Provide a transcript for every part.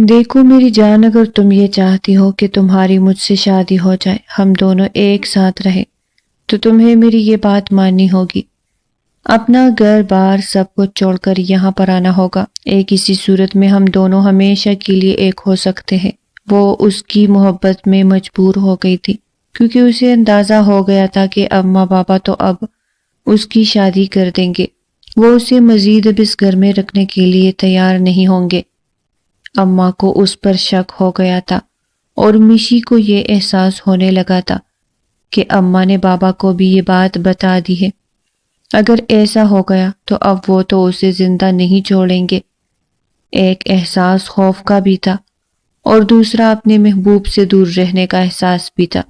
دیکھو میری جان، اگر تم یہ چاہتی ہو کہ تمہاری مجھ سے شادی ہو جائے، ہم دونوں ایک ساتھ رہیں، تو تمہیں میری یہ بات ماننی ہوگی۔ اپنا گھر بار سب کچھ چھوڑ کر یہاں پر آنا ہوگا۔ ایک اسی صورت میں ہم دونوں ہمیشہ کے لیے ایک ہو سکتے ہیں۔ وہ اس کی محبت میں مجبور ہو گئی تھی، کیونکہ اسے اندازہ ہو گیا تھا کہ اماں بابا تو اب اس کی شادی کر دیں گے، وہ اسے مزید اب اس گھر میں رکھنے کے لیے تیار نہیں ہوں گے۔ اماں کو اس پر شک ہو گیا تھا، اور میشی کو یہ احساس ہونے لگا تھا کہ اماں نے بابا کو بھی یہ بات بتا دی ہے۔ اگر ایسا ہو گیا تو اب وہ تو اسے زندہ نہیں چھوڑیں گے۔ ایک احساس خوف کا بھی تھا، اور دوسرا اپنے محبوب سے دور رہنے کا احساس بھی تھا،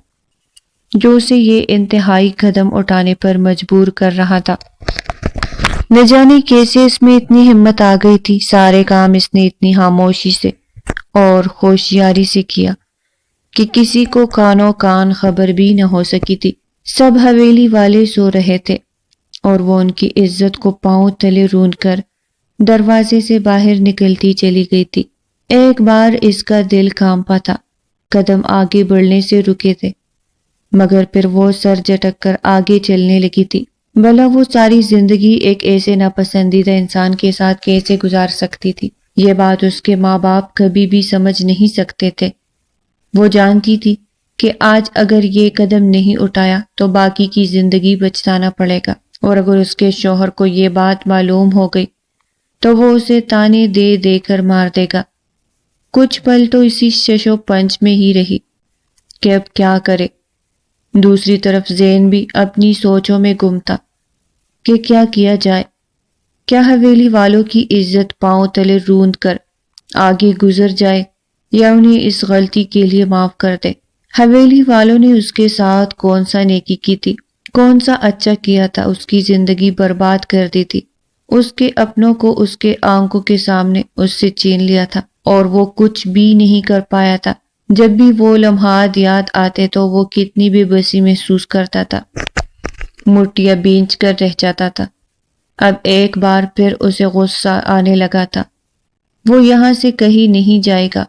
جو اسے یہ انتہائی قدم اٹھانے پر مجبور کر رہا تھا۔ نہ جانے کیسے اس میں اتنی ہمت آ گئی تھی۔ سارے کام اس نے اتنی خاموشی سے اور ہوشیاری سے کیا کہ کسی کو کانوں کان خبر بھی نہ ہو سکی تھی۔ سب حویلی والے سو رہے تھے، اور وہ ان کی عزت کو پاؤں تلے روند کر دروازے سے باہر نکلتی چلی گئی تھی۔ ایک بار اس کا دل کانپا تھا، قدم آگے بڑھنے سے رکے تھے، مگر پھر وہ سر جھٹک کر آگے چلنے لگی تھی۔ بھلا وہ ساری زندگی ایک ایسے ناپسندیدہ انسان کے ساتھ کیسے گزار سکتی تھی؟ یہ بات اس کے ماں باپ کبھی بھی سمجھ نہیں سکتے تھے۔ وہ جانتی تھی کہ آج اگر یہ قدم نہیں اٹھایا تو باقی کی زندگی پچھتانا پڑے گا، اور اگر اس کے شوہر کو یہ بات معلوم ہو گئی تو وہ اسے تانے دے دے کر مار دے گا۔ کچھ پل تو اسی شش و پنج میں ہی رہی کہ اب کیا کرے۔ دوسری طرف زین بھی اپنی سوچوں میں گم تھا کہ کیا کیا جائے۔ کیا حویلی والوں کی عزت پاؤں تلے روند کر آگے گزر جائے، یا انہیں اس غلطی کے لیے معاف کر دے؟ حویلی والوں نے اس کے ساتھ کون سا نیکی کی تھی، کون سا اچھا کیا تھا؟ اس کی زندگی برباد کر دی تھی۔ اس کے اپنوں کو اس کے آنکھوں کے سامنے اس سے چھین لیا تھا، اور وہ کچھ بھی نہیں کر پایا تھا۔ جب بھی وہ لمحات یاد آتے تو وہ کتنی بے بسی محسوس کرتا تھا، مٹیاں بھینچ کر رہ جاتا تھا۔ اب ایک بار پھر اسے غصہ آنے لگا تھا۔ وہ یہاں سے کہیں نہیں جائے گا،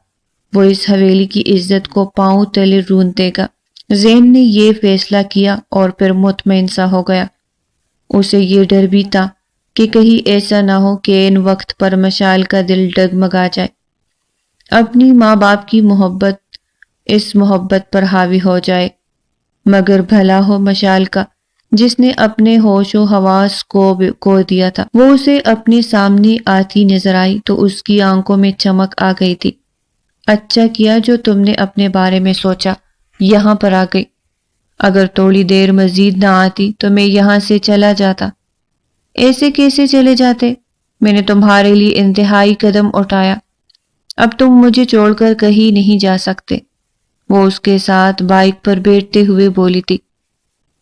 وہ اس حویلی کی عزت کو پاؤں تلے روند دے گا۔ زین نے یہ فیصلہ کیا اور پھر مطمئن سا ہو گیا۔ اسے یہ ڈر بھی تھا کہ کہیں ایسا نہ ہو کہ ان وقت پر مشال کا دل ڈگمگا جائے، اپنی ماں باپ کی محبت اس محبت پر حاوی ہو جائے۔ مگر بھلا ہو مشال کا، جس نے اپنے ہوش و حواس کو دیا تھا۔ وہ اسے اپنے سامنے آتی نظر آئی تو اس کی آنکھوں میں چمک آ گئی تھی۔ اچھا کیا جو تم نے اپنے بارے میں سوچا، یہاں پر آ گئی۔ اگر تھوڑی دیر مزید نہ آتی تو میں یہاں سے چلا جاتا۔ ایسے کیسے چلے جاتے؟ میں نے تمہارے لیے انتہائی قدم اٹھایا، اب تم مجھے چھوڑ کر کہیں نہیں جا سکتے۔ وہ اس کے ساتھ بائک پر بیٹھتے ہوئے بولی تھی۔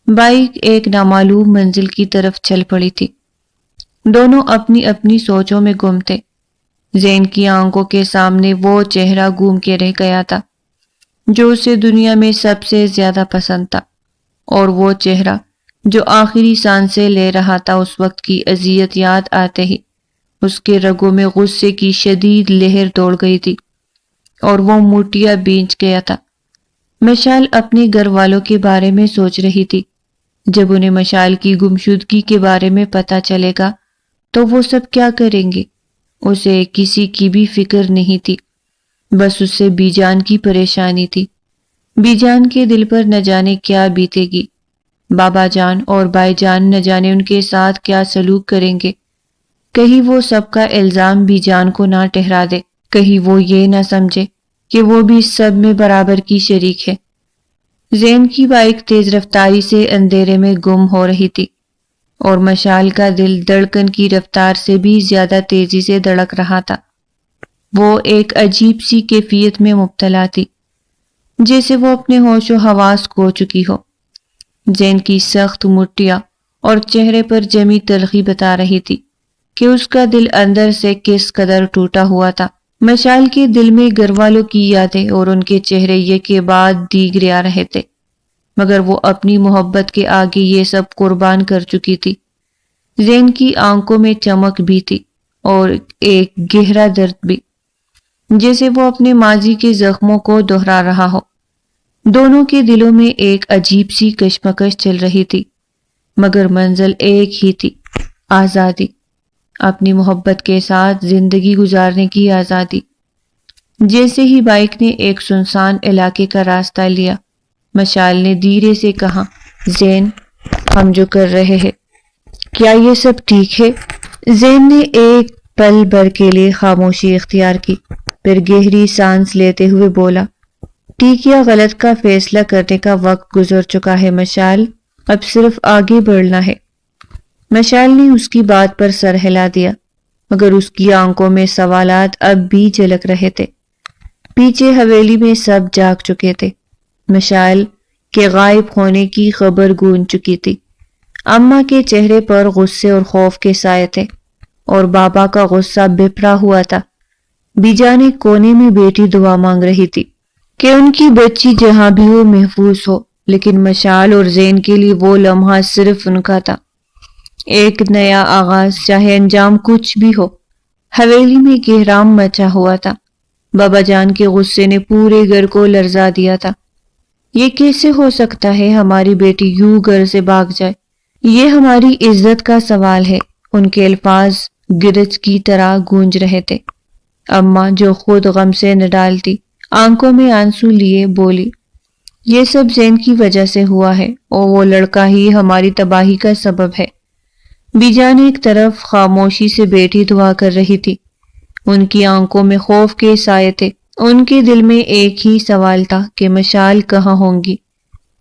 بائک ایک نامعلوم منزل کی طرف چل پڑی تھی۔ دونوں اپنی اپنی سوچوں میں گم تھے۔ زین کی آنکھوں کے سامنے وہ چہرہ گھوم کے رہ گیا تھا جو اسے دنیا میں سب سے زیادہ پسند تھا، اور وہ چہرہ جو آخری سانسیں لے رہا تھا۔ اس وقت کی اذیت یاد آتے ہی اس کے رگوں میں غصے کی شدید لہر دوڑ گئی تھی، اور وہ مٹیاں بھینچ گیا تھا۔ مشال اپنے گھر والوں کے بارے میں سوچ رہی تھی۔ جب انہیں مشال کی گمشدگی کے بارے میں پتہ چلے گا تو وہ سب کیا کریں گے؟ اسے کسی کی بھی فکر نہیں تھی، بس اسے بی جان کی پریشانی تھی۔ بی جان کے دل پر نہ جانے کیا بیتے گی۔ بابا جان اور بھائی جان نہ جانے ان کے ساتھ کیا سلوک کریں گے۔ کہیں وہ سب کا الزام بی جان کو نہ ٹھہرا دے، کہیں وہ یہ نہ سمجھے کہ وہ بھی سب میں برابر کی شریک ہے۔ زین کی بائک تیز رفتاری سے اندھیرے میں گم ہو رہی تھی، اور مشال کا دل دھڑکن کی رفتار سے بھی زیادہ تیزی سے دھڑک رہا تھا۔ وہ ایک عجیب سی کیفیت میں مبتلا تھی، جیسے وہ اپنے ہوش و حواس کھو چکی ہو۔ زین کی سخت مٹیاں اور چہرے پر جمی تلخی بتا رہی تھی کہ اس کا دل اندر سے کس قدر ٹوٹا ہوا تھا۔ مشال کے دل میں گھر والوں کی یادیں اور ان کے چہرے ایک کے بعد دیگر آ رہے تھے، مگر وہ اپنی محبت کے آگے یہ سب قربان کر چکی تھی۔ زین کی آنکھوں میں چمک بھی تھی اور ایک گہرا درد بھی۔ جیسے وہ اپنے ماضی کے زخموں کو دہرا رہا ہو۔ دونوں کے دلوں میں ایک عجیب سی کشمکش چل رہی تھی، مگر منزل ایک ہی تھی، آزادی، اپنی محبت کے ساتھ زندگی گزارنے کی آزادی۔ جیسے ہی بائک نے ایک سنسان علاقے کا راستہ لیا، مشال نے دھیرے سے کہا، زین، ہم جو کر رہے ہیں، کیا یہ سب ٹھیک ہے؟ زین نے ایک پل بھر کے لیے خاموشی اختیار کی، پھر گہری سانس لیتے ہوئے بولا، ٹھیک یا غلط کا فیصلہ کرنے کا وقت گزر چکا ہے مشال، اب صرف آگے بڑھنا ہے۔ مشال نے اس کی بات پر سر ہلا دیا، مگر اس کی آنکھوں میں سوالات اب بھی جھلک رہے تھے۔ پیچھے حویلی میں سب جاگ چکے تھے، مشال کے غائب ہونے کی خبر گونج چکی تھی۔ اماں کے چہرے پر غصے اور خوف کے سائے تھے، اور بابا کا غصہ بپھرا ہوا تھا۔ بیجان ایک کونے میں بیٹی دعا مانگ رہی تھی کہ ان کی بچی جہاں بھی ہو محفوظ ہو، لیکن مشال اور زین کے لیے وہ لمحہ صرف ان کا تھا، ایک نیا آغاز، چاہے انجام کچھ بھی ہو۔ حویلی میں کہرام مچا ہوا تھا، بابا جان کے غصے نے پورے گھر کو لرزا دیا تھا۔ یہ کیسے ہو سکتا ہے ہماری بیٹی یوں گھر سے بھاگ جائے؟ یہ ہماری عزت کا سوال ہے۔ ان کے الفاظ گرج کی طرح گونج رہے تھے۔ اماں جو خود غم سے نہ ڈالتی، آنکھوں میں آنسو لیے بولی، یہ سب زین کی وجہ سے ہوا ہے، اور وہ لڑکا ہی ہماری تباہی کا سبب ہے۔ بیجان ایک طرف خاموشی سے بیٹی دعا کر رہی تھی، ان کی آنکھوں میں خوف کے سائے تھے۔ ان کے دل میں ایک ہی سوال تھا کہ مشال کہاں ہوں گی؟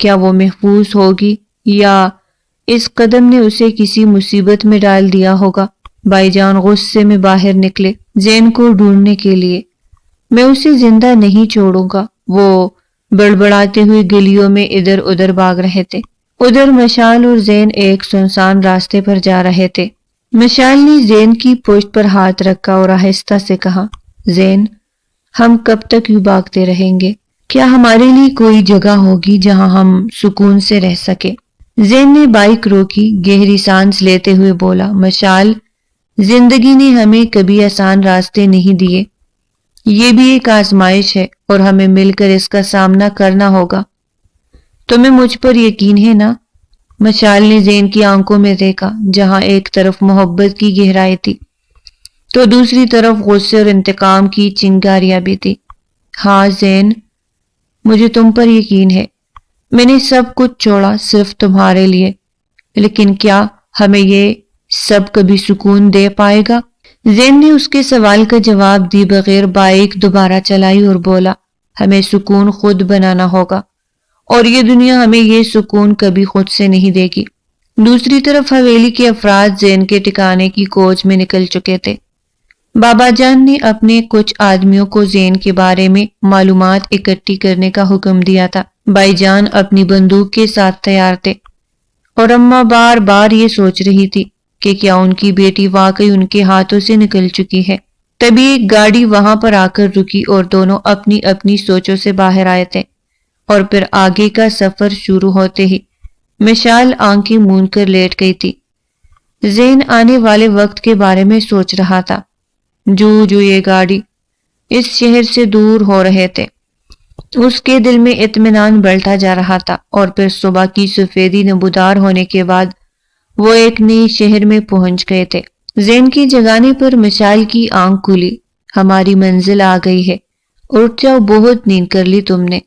کیا وہ محفوظ ہوگی، یا اس قدم نے اسے کسی مصیبت میں ڈال دیا ہوگا؟ بھائی جان غصے میں باہر نکلے زین کو ڈھونڈنے کے لیے۔ میں اسے زندہ نہیں چھوڑوں گا، وہ بڑبڑاتے ہوئے گلیوں میں ادھر ادھر بھاگ رہے تھے۔ ادھر مشال اور زین ایک سنسان راستے پر جا رہے تھے۔ مشال نے زین کی پشت پر ہاتھ رکھا اور آہستہ سے کہا، زین، ہم کب تک یوں بھاگتے رہیں گے؟ کیا ہمارے لیے کوئی جگہ ہوگی جہاں ہم سکون سے رہ سکیں؟ زین نے بائک روکی، گہری سانس لیتے ہوئے بولا، مشال، زندگی نے ہمیں کبھی آسان راستے نہیں دیے، یہ بھی ایک آزمائش ہے، اور ہمیں مل کر اس کا سامنا کرنا ہوگا۔ تمہیں مجھ پر یقین ہے نا؟ مشال نے زین کی آنکھوں میں دیکھا، جہاں ایک طرف محبت کی گہرائی تھی تو دوسری طرف غصے اور انتقام کی چنگاریاں بھی تھی۔ ہاں زین، مجھے تم پر یقین ہے، میں نے سب کچھ چھوڑا صرف تمہارے لیے، لیکن کیا ہمیں یہ سب کبھی سکون دے پائے گا؟ زین نے اس کے سوال کا جواب دی بغیر بائک دوبارہ چلائی اور بولا، ہمیں سکون خود بنانا ہوگا، اور یہ دنیا ہمیں یہ سکون کبھی خود سے نہیں دے گی۔ دوسری طرف حویلی کے افراد زین کے ٹھکانے کی کھوج میں نکل چکے تھے۔ بابا جان نے اپنے کچھ آدمیوں کو زین کے بارے میں معلومات اکٹھی کرنے کا حکم دیا تھا۔ بھائی جان اپنی بندوق کے ساتھ تیار تھے، اور اماں بار بار یہ سوچ رہی تھی کہ کیا ان کی بیٹی واقعی ان کے ہاتھوں سے نکل چکی ہے۔ تبھی ایک گاڑی وہاں پر آ کر رکی اور دونوں اپنی اپنی سوچوں سے باہر آئے تھے، اور پھر آگے کا سفر شروع ہوتے ہی مشال آنکھیں موند کر لیٹ گئی تھی۔ زین آنے والے وقت کے بارے میں سوچ رہا تھا۔ جو یہ گاڑی اس شہر سے دور ہو رہے تھے، اس کے دل میں اطمینان بڑھتا جا رہا تھا، اور پھر صبح کی سفیدی نمودار ہونے کے بعد وہ ایک نئی شہر میں پہنچ گئے تھے۔ زین کی جگانے پر مشال کی آنکھ کھلی، ہماری منزل آ گئی ہے، اٹھ جاؤ، بہت نیند کر لی تم نے۔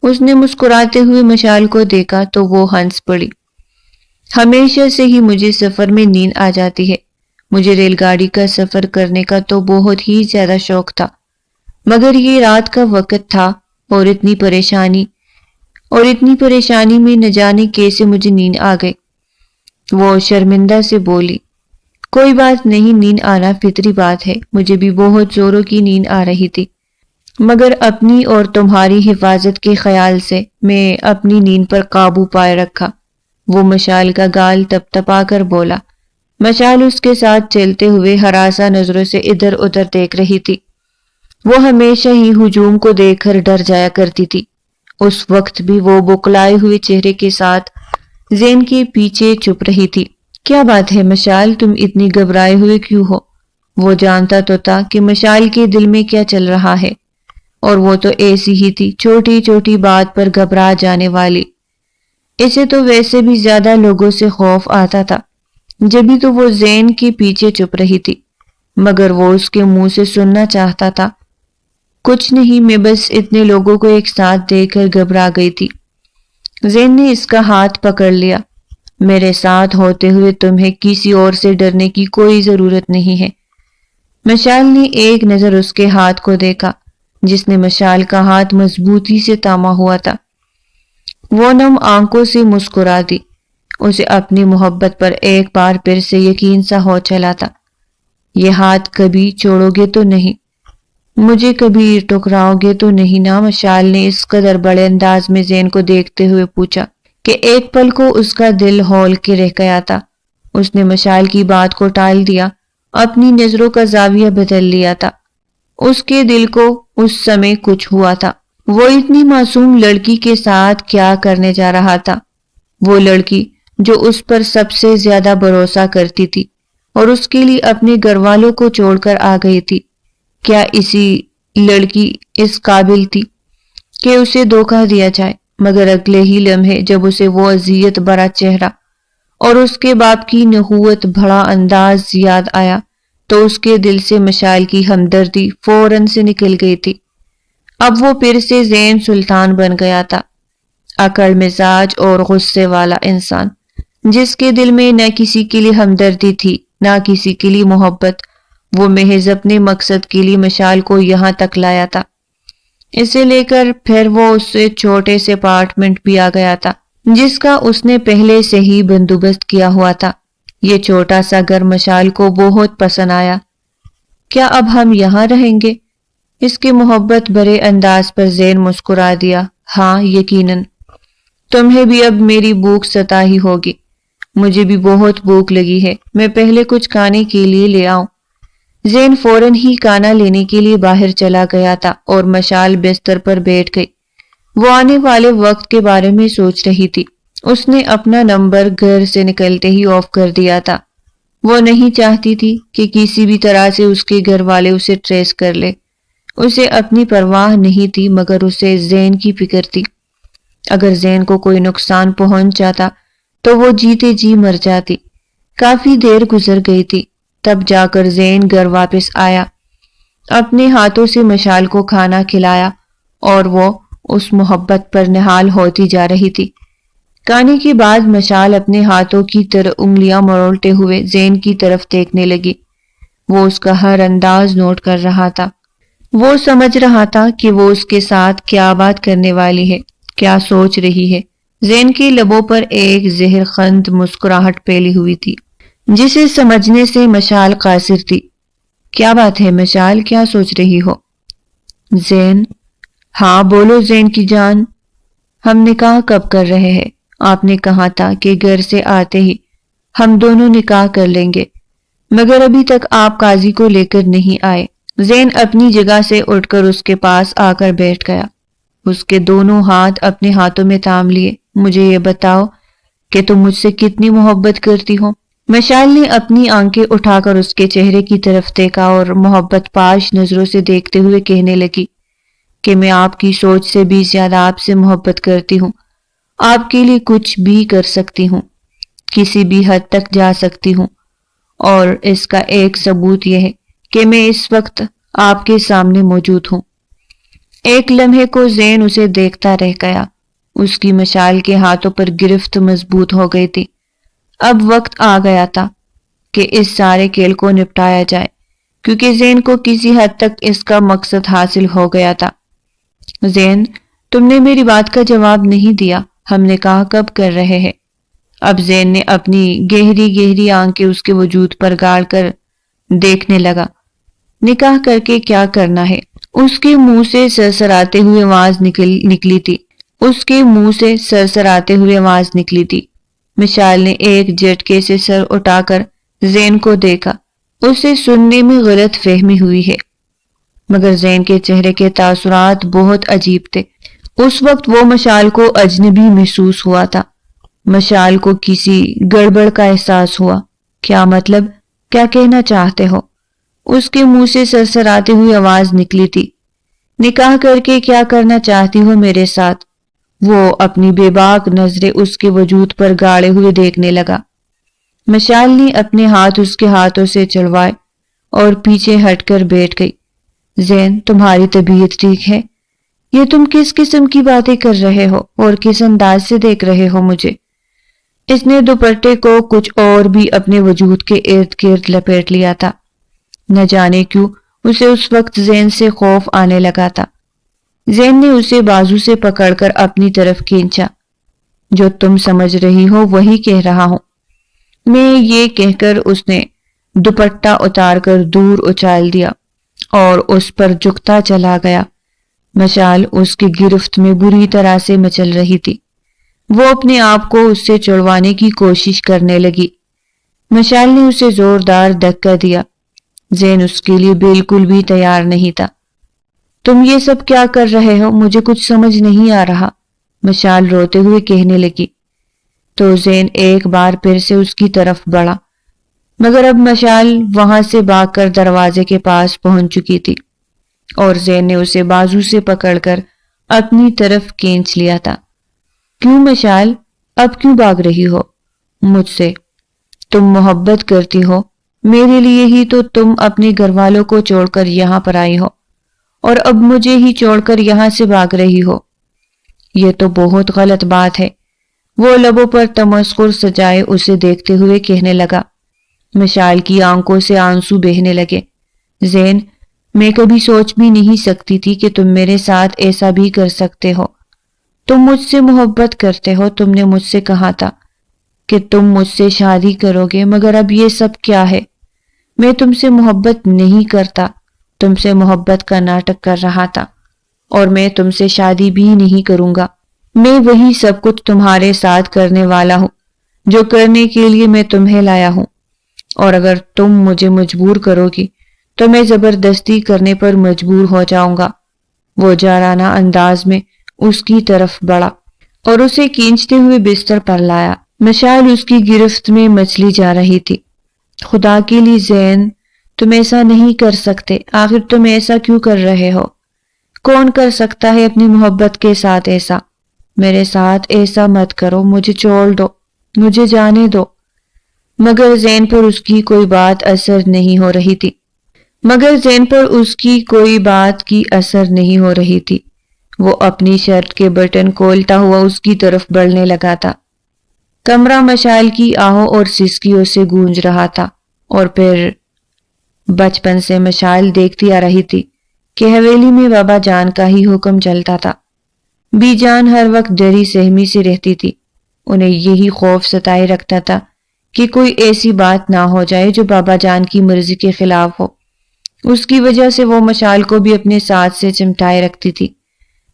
اس نے مسکراتے ہوئے مشال کو دیکھا تو وہ ہنس پڑی۔ ہمیشہ سے ہی مجھے سفر میں نیند آ جاتی ہے، مجھے ریل گاڑی کا سفر کرنے کا تو بہت ہی زیادہ شوق تھا، مگر یہ رات کا وقت تھا اور اتنی پریشانی میں نہ جانے کیسے مجھے نیند آ گئی۔ وہ شرمندہ سے بولی، کوئی بات نہیں، نیند آنا فطری بات ہے، مجھے بھی بہت زوروں کی نیند آ رہی تھی، مگر اپنی اور تمہاری حفاظت کے خیال سے میں اپنی نیند پر قابو پائے رکھا۔ وہ مشال کا گال تپتپا کر بولا۔ مشال اس کے ساتھ چلتے ہوئے ہراساں نظروں سے ادھر ادھر دیکھ رہی تھی۔ وہ ہمیشہ ہی ہجوم کو دیکھ کر ڈر جایا کرتی تھی۔ اس وقت بھی وہ بکلائے ہوئے چہرے کے ساتھ زین کے پیچھے چھپ رہی تھی۔ کیا بات ہے مشال، تم اتنی گھبرائے ہوئے کیوں ہو؟ وہ جانتا تو تھا کہ مشال کے دل میں کیا چل رہا ہے، اور وہ تو ایسی ہی تھی، چھوٹی چھوٹی بات پر گھبرا جانے والی۔ اسے تو ویسے بھی زیادہ لوگوں سے خوف آتا تھا، جبھی تو وہ زین کے پیچھے چھپ رہی تھی، مگر وہ اس کے منہ سے سننا چاہتا تھا۔ کچھ نہیں، میں بس اتنے لوگوں کو ایک ساتھ دیکھ کر گھبرا گئی تھی۔ زین نے اس کا ہاتھ پکڑ لیا۔ میرے ساتھ ہوتے ہوئے تمہیں کسی اور سے ڈرنے کی کوئی ضرورت نہیں ہے۔ مشال نے ایک نظر اس کے ہاتھ کو دیکھا، جس نے مشال کا ہاتھ مضبوطی سے تھاما ہوا تھا۔ وہ نم آنکھوں سے مسکرا دی۔ اسے اپنی محبت پر ایک بار پھر سے یقین سا ہو چلا تھا۔ یہ ہاتھ کبھی چھوڑو گے تو نہیں؟ مجھے کبھی ٹکراؤ گے تو نہیں نا؟ مشال نے اس قدر بڑے انداز میں زین کو دیکھتے ہوئے پوچھا کہ ایک پل کو اس کا دل ہول کے رہ گیا تھا۔ اس نے مشال کی بات کو ٹال دیا، اپنی نظروں کا زاویہ بدل لیا تھا۔ اس کے دل کو اس سمے کچھ ہوا تھا۔ وہ اتنی معصوم لڑکی کے ساتھ کیا کرنے جا رہا تھا؟ وہ لڑکی جو اس پر سب سے زیادہ بھروسہ کرتی تھی اور اس کے لیے اپنے گھر والوں کو چھوڑ کر آ گئی تھی، کیا اسی لڑکی اس قابل تھی کہ اسے دھوکہ دیا جائے؟ مگر اگلے ہی لمحے جب اسے وہ اذیت بھرا چہرہ اور اس کے باپ کی نحوست بھرا انداز یاد آیا تو اس کے دل سے مشال کی ہمدردی فوراً سے نکل گئی تھی۔ اب وہ پھر سے زین سلطان بن گیا تھا، اکڑ مزاج اور غصے والا انسان، جس کے دل میں نہ کسی کے لیے ہمدردی تھی نہ کسی کے لیے محبت۔ وہ محض اپنے مقصد کے لیے مشال کو یہاں تک لایا تھا۔ اسے لے کر پھر وہ اس سے چھوٹے سے اپارٹمنٹ بھی آ گیا تھا، جس کا اس نے پہلے سے ہی بندوبست کیا ہوا تھا۔ یہ چھوٹا سا گھر مشال کو بہت پسند آیا۔ کیا اب ہم یہاں رہیں گے؟ اس کے محبت بھرے انداز پر زین مسکرا دیا۔ ہاں یقیناً، تمہیں بھی اب میری بھوک ستائی ہوگی۔ مجھے بھی بہت بھوک لگی ہے، میں پہلے کچھ کھانے کے لیے لے آؤں۔ زین فوراً ہی کھانا لینے کے لیے باہر چلا گیا تھا اور مشال بستر پر بیٹھ گئی۔ وہ آنے والے وقت کے بارے میں سوچ رہی تھی۔ اس نے اپنا نمبر گھر سے نکلتے ہی آف کر دیا تھا۔ وہ نہیں چاہتی تھی کہ کسی بھی طرح سے اس کے گھر والے اسے ٹریس کر لے۔ اسے اپنی پرواہ نہیں تھی، مگر اسے زین کی فکر تھی۔ اگر زین کو کوئی نقصان پہنچ جاتا تو وہ جیتے جی مر جاتی۔ کافی دیر گزر گئی تھی، تب جا کر زین گھر واپس آیا۔ اپنے ہاتھوں سے مشال کو کھانا کھلایا اور وہ اس محبت پر نہال ہوتی جا رہی تھی۔ کھانے کے بعد مشال اپنے ہاتھوں کی طرح انگلیاں مروڑتے ہوئے زین کی طرف دیکھنے لگی۔ وہ اس کا ہر انداز نوٹ کر رہا تھا۔ وہ سمجھ رہا تھا کہ وہ اس کے ساتھ کیا بات کرنے والی ہے، کیا سوچ رہی ہے۔ زین کے لبوں پر ایک زہر خند مسکراہٹ پھیلی ہوئی تھی، جسے سمجھنے سے مشال قاصر تھی۔ کیا بات ہے مشال، کیا سوچ رہی ہو؟ زین، ہاں بولو زین کی جان۔ ہم نکاح کب کر رہے ہیں؟ آپ نے کہا تھا کہ گھر سے آتے ہی ہم دونوں نکاح کر لیں گے، مگر ابھی تک آپ قاضی کو لے کر نہیں آئے۔ زین اپنی جگہ سے اٹھ کر اس کے پاس آ کر بیٹھ گیا۔ اس کے دونوں ہاتھ اپنے ہاتھوں میں تھام لیے۔ مجھے یہ بتاؤ کہ تم مجھ سے کتنی محبت کرتی ہو؟ مشال نے اپنی آنکھیں اٹھا کر اس کے چہرے کی طرف دیکھا اور محبت پاش نظروں سے دیکھتے ہوئے کہنے لگی کہ میں آپ کی سوچ سے بھی زیادہ آپ سے محبت کرتی ہوں۔ آپ کے لیے کچھ بھی کر سکتی ہوں، کسی بھی حد تک جا سکتی ہوں، اور اس کا ایک ثبوت یہ ہے کہ میں اس وقت آپ کے سامنے موجود ہوں۔ ایک لمحے کو زین اسے دیکھتا رہ گیا۔ اس کی مشال کے ہاتھوں پر گرفت مضبوط ہو گئی تھی۔ اب وقت آ گیا تھا کہ اس سارے کھیل کو نپٹایا جائے، کیونکہ زین کو کسی حد تک اس کا مقصد حاصل ہو گیا تھا۔ زین، تم نے میری بات کا جواب نہیں دیا۔ ہم نکاح کب کر رہے ہیں؟ اب زین نے اپنی گہری گہری آنکھیں اس کے وجود پر گاڑ کر دیکھنے لگا۔ نکاح کر کے کیا کرنا ہے؟ اس کے منہ سے سرسراتے ہوئے آواز نکلی تھی۔ اس کے منہ سے سرسراتے ہوئے آواز نکلی تھی۔ مشال نے ایک جھٹکے سے سر اٹھا کر زین کو دیکھا۔ اسے سننے میں غلط فہمی ہوئی ہے، مگر زین کے چہرے کے تاثرات بہت عجیب تھے۔ اس وقت وہ مشال کو اجنبی محسوس ہوا تھا۔ مشال کو کسی گڑبڑ کا احساس ہوا۔ کیا مطلب؟ کیا کہنا چاہتے ہو؟ اس کے منہ سے سرسراتی ہوئی آواز نکلی تھی، نکاح کر کے کیا کرنا چاہتی ہو میرے ساتھ؟ وہ اپنی بے باک نظریں اس کے وجود پر گاڑے ہوئے دیکھنے لگا۔ مشال نے اپنے ہاتھ اس کے ہاتھوں سے چڑھوائے اور پیچھے ہٹ کر بیٹھ گئی۔ زین، تمہاری طبیعت ٹھیک ہے؟ یہ تم کس قسم کی باتیں کر رہے ہو اور کس انداز سے دیکھ رہے ہو مجھے؟ اس نے دوپٹے کو کچھ اور بھی اپنے وجود کے ارد گرد لپیٹ لیا تھا۔ نہ جانے کیوں اسے اس وقت زین سے خوف آنے لگا تھا۔ زین نے اسے بازو سے پکڑ کر اپنی طرف کھینچا۔ جو تم سمجھ رہی ہو وہی کہہ رہا ہوں میں، یہ کہہ کر اس نے دوپٹہ اتار کر دور اچھال دیا اور اس پر جھکتا چلا گیا۔ مشال اس کی گرفت میں بری طرح سے مچل رہی تھی۔ وہ اپنے آپ کو اس سے چھڑوانے کی کوشش کرنے لگی۔ مشال نے اسے زوردار دھکا دیا۔ زین اس کے لیے بالکل بھی تیار نہیں تھا۔ تم یہ سب کیا کر رہے ہو؟ مجھے کچھ سمجھ نہیں آ رہا، مشال روتے ہوئے کہنے لگی۔ تو زین ایک بار پھر سے اس کی طرف بڑھا، مگر اب مشال وہاں سے بھاگ کر دروازے کے پاس پہنچ چکی تھی اور زین نے اسے بازو سے پکڑ کر اپنی طرف کھینچ لیا تھا۔ کیوں مشال، اب کیوں بھاگ رہی ہو مجھ سے؟ تم محبت کرتی ہو میرے لیے ہی تو تم اپنے گھر والوں کو چھوڑ کر یہاں پر آئی ہو، اور اب مجھے ہی چھوڑ کر یہاں سے بھاگ رہی ہو۔ یہ تو بہت غلط بات ہے، وہ لبوں پر تمسخر سجائے اسے دیکھتے ہوئے کہنے لگا۔ مشال کی آنکھوں سے آنسو بہنے لگے۔ زین، میں کبھی سوچ بھی نہیں سکتی تھی کہ تم میرے ساتھ ایسا بھی کر سکتے ہو۔ تم مجھ سے محبت کرتے ہو، تم نے مجھ سے کہا تھا کہ تم مجھ سے شادی کرو گے، مگر اب یہ سب کیا ہے؟ میں تم سے محبت نہیں کرتا، تم سے محبت کا ناٹک کر رہا تھا، اور میں تم سے شادی بھی نہیں کروں گا۔ میں وہی سب کچھ تمہارے ساتھ کرنے والا ہوں جو کرنے کے لیے میں تمہیں لایا ہوں، اور اگر تم مجھے مجبور کرو گی تو میں زبردستی کرنے پر مجبور ہو جاؤں گا۔ وہ جارانہ انداز میں اس کی طرف بڑھا اور اسے کھینچتے ہوئے بستر پر لایا۔ مشال اس کی گرفت میں مچلی جا رہی تھی۔ خدا کے لیے زین، تم ایسا نہیں کر سکتے، آخر تم ایسا کیوں کر رہے ہو؟ کون کر سکتا ہے اپنی محبت کے ساتھ ایسا؟ میرے ساتھ ایسا مت کرو، مجھے چھوڑ دو، مجھے جانے دو۔ مگر زین پر اس کی کوئی بات اثر نہیں ہو رہی تھی۔ وہ اپنی شرٹ کے بٹن کھولتا ہوا اس کی طرف بڑھنے لگا تھا۔ کمرہ مشال کی آہوں اور سسکیوں سے گونج رہا تھا، اور پھر بچپن سے مشال دیکھتی آ رہی تھی کہ حویلی میں بابا جان کا ہی حکم چلتا تھا۔ بی جان ہر وقت ڈری سہمی سے رہتی تھی۔ انہیں یہی خوف ستائے رکھتا تھا کہ کوئی ایسی بات نہ ہو جائے جو بابا جان کی مرضی کے خلاف ہو۔ اس کی وجہ سے وہ مشال کو بھی اپنے ساتھ سے چمٹائے رکھتی تھی،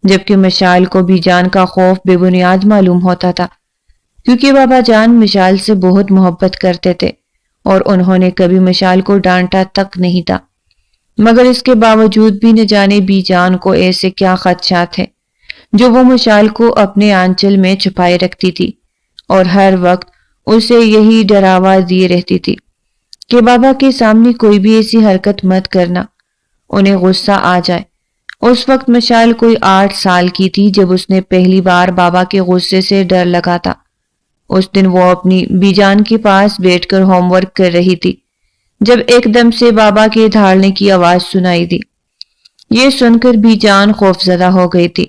جبکہ مشال کو بی جان کا خوف بے بنیاد معلوم ہوتا تھا، کیونکہ بابا جان مشال سے بہت محبت کرتے تھے اور انہوں نے کبھی مشال کو ڈانٹا تک نہیں تھا۔ مگر اس کے باوجود بھی نہ جانے بی جان کو ایسے کیا خدشات تھے جو وہ مشال کو اپنے آنچل میں چھپائے رکھتی تھی، اور ہر وقت اسے یہی ڈراوا دیے رہتی تھی کہ بابا کے سامنے کوئی بھی ایسی حرکت مت کرنا، انہیں غصہ آ جائے۔ اس وقت مشال کوئی 8 سال کی تھی جب اس نے پہلی بار بابا کے غصے سے ڈر لگا تھا۔ اس دن وہ اپنی بی جان کے پاس بیٹھ کر ہوم ورک کر رہی تھی جب ایک دم سے بابا کے دھاڑنے کی آواز سنائی دی۔ یہ سن کر بی جان خوفزدہ ہو گئی تھی۔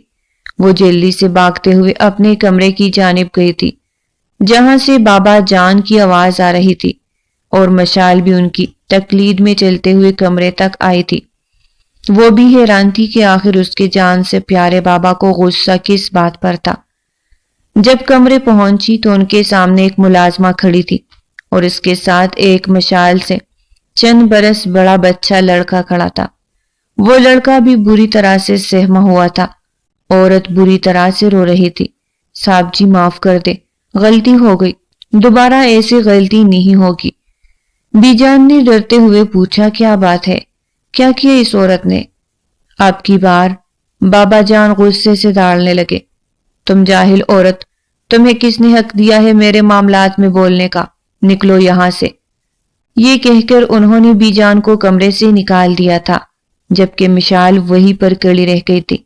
وہ جلدی سے بھاگتے ہوئے اپنے کمرے کی جانب گئی تھی جہاں سے بابا جان کی آواز آ رہی تھی، اور مشال بھی ان کی تقلید میں چلتے ہوئے کمرے تک آئی تھی۔ وہ بھی حیران تھی کہ آخر اس کے جان سے پیارے بابا کو غصہ کس بات پر تھا۔ جب کمرے پہنچی تو ان کے سامنے ایک ملازمہ کھڑی تھی اور اس کے ساتھ ایک مشال سے چند برس بڑا بچہ لڑکا کھڑا تھا۔ وہ لڑکا بھی بری طرح سے سہما ہوا تھا۔ عورت بری طرح سے رو رہی تھی۔ صاحب جی معاف کر دے، غلطی ہو گئی، دوبارہ ایسی غلطی نہیں ہوگی۔ بی جان نے ڈرتے ہوئے پوچھا، کیا بات ہے، کیا کیا اس عورت نے؟ اب کی بار بابا جان غصے سے داڑنے لگے۔ تم جاہل عورت، تمہیں کس نے حق دیا ہے میرے معاملات میں بولنے کا؟ نکلو یہاں سے۔ یہ کہہ کر انہوں نے بی جان کو کمرے سے نکال دیا تھا، جبکہ مشال وہیں پر کڑی رہ گئی تھی۔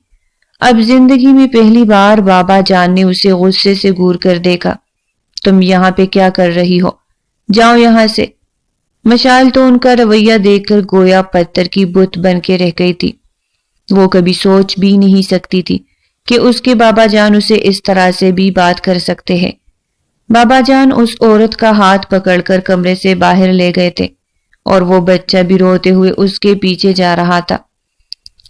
اب زندگی میں پہلی بار بابا جان نے اسے غصے سے گور کر دیکھا۔ تم یہاں پہ کیا کر رہی ہو؟ جاؤ یہاں سے۔ مشال تو ان کا رویہ دیکھ کر گویا پتھر کی بت بن کے رہ گئی تھی۔ وہ کبھی سوچ بھی نہیں سکتی تھی کہ اس کے بابا جان اسے اس طرح سے بھی بات کر سکتے ہیں۔ بابا جان اس عورت کا ہاتھ پکڑ کر کمرے سے باہر لے گئے تھے اور وہ بچہ بھی روتے ہوئے اس کے پیچھے جا رہا تھا۔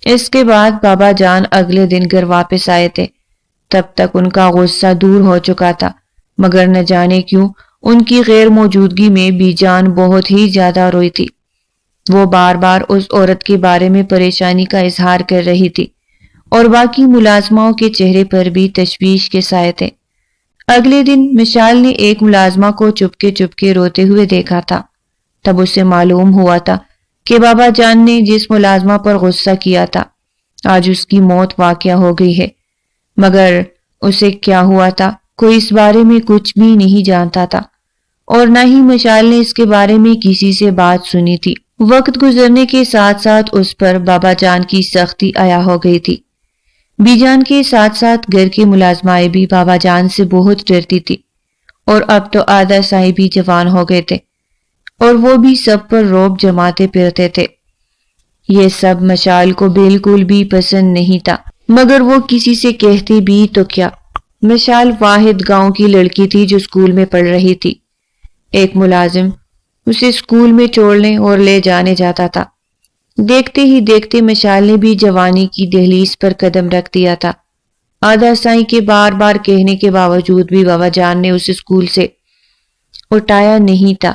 اس کے بعد بابا جان اگلے دن گھر واپس آئے تھے۔ تب تک ان کا غصہ دور ہو چکا تھا، مگر نہ جانے کیوں ان کی غیر موجودگی میں بی جان بہت ہی زیادہ روئی تھی۔ وہ بار بار اس عورت کے بارے میں پریشانی کا اظہار کر رہی تھی اور باقی ملازماؤں کے چہرے پر بھی تشویش کے سائے تھے۔ اگلے دن مشال نے ایک ملازمہ کو چپکے روتے ہوئے دیکھا تھا۔ تب اسے معلوم ہوا تھا کہ بابا جان نے جس ملازمہ پر غصہ کیا تھا آج اس کی موت واقع ہو گئی ہے، مگر اسے کیا ہوا تھا کوئی اس بارے میں کچھ بھی نہیں جانتا تھا، اور نہ ہی مشال نے اس کے بارے میں کسی سے بات سنی تھی۔ وقت گزرنے کے ساتھ ساتھ اس پر بابا جان کی سختی عیا ہو گئی تھی۔ بی جان کے ساتھ ساتھ گھر کی ملازمائیں بھی بابا جان سے بہت ڈرتی تھی، اور اب تو آدھا صاحب بھی جوان ہو گئے تھے اور وہ بھی سب پر رعب جماتے پھرتے تھے۔ یہ سب مشال کو بالکل بھی پسند نہیں تھا، مگر وہ کسی سے کہتی بھی تو کیا۔ مشال واحد گاؤں کی لڑکی تھی جو اسکول میں پڑھ رہی تھی۔ ایک ملازم اسے اسکول میں چھوڑنے اور لے جانے جاتا تھا۔ دیکھتے ہی دیکھتے مشال نے بھی جوانی کی دہلیز پر قدم رکھ دیا تھا۔ آدھا سائیں کے بار بار کہنے کے باوجود بھی بابا جان نے اسے اسکول سے اٹھایا نہیں تھا،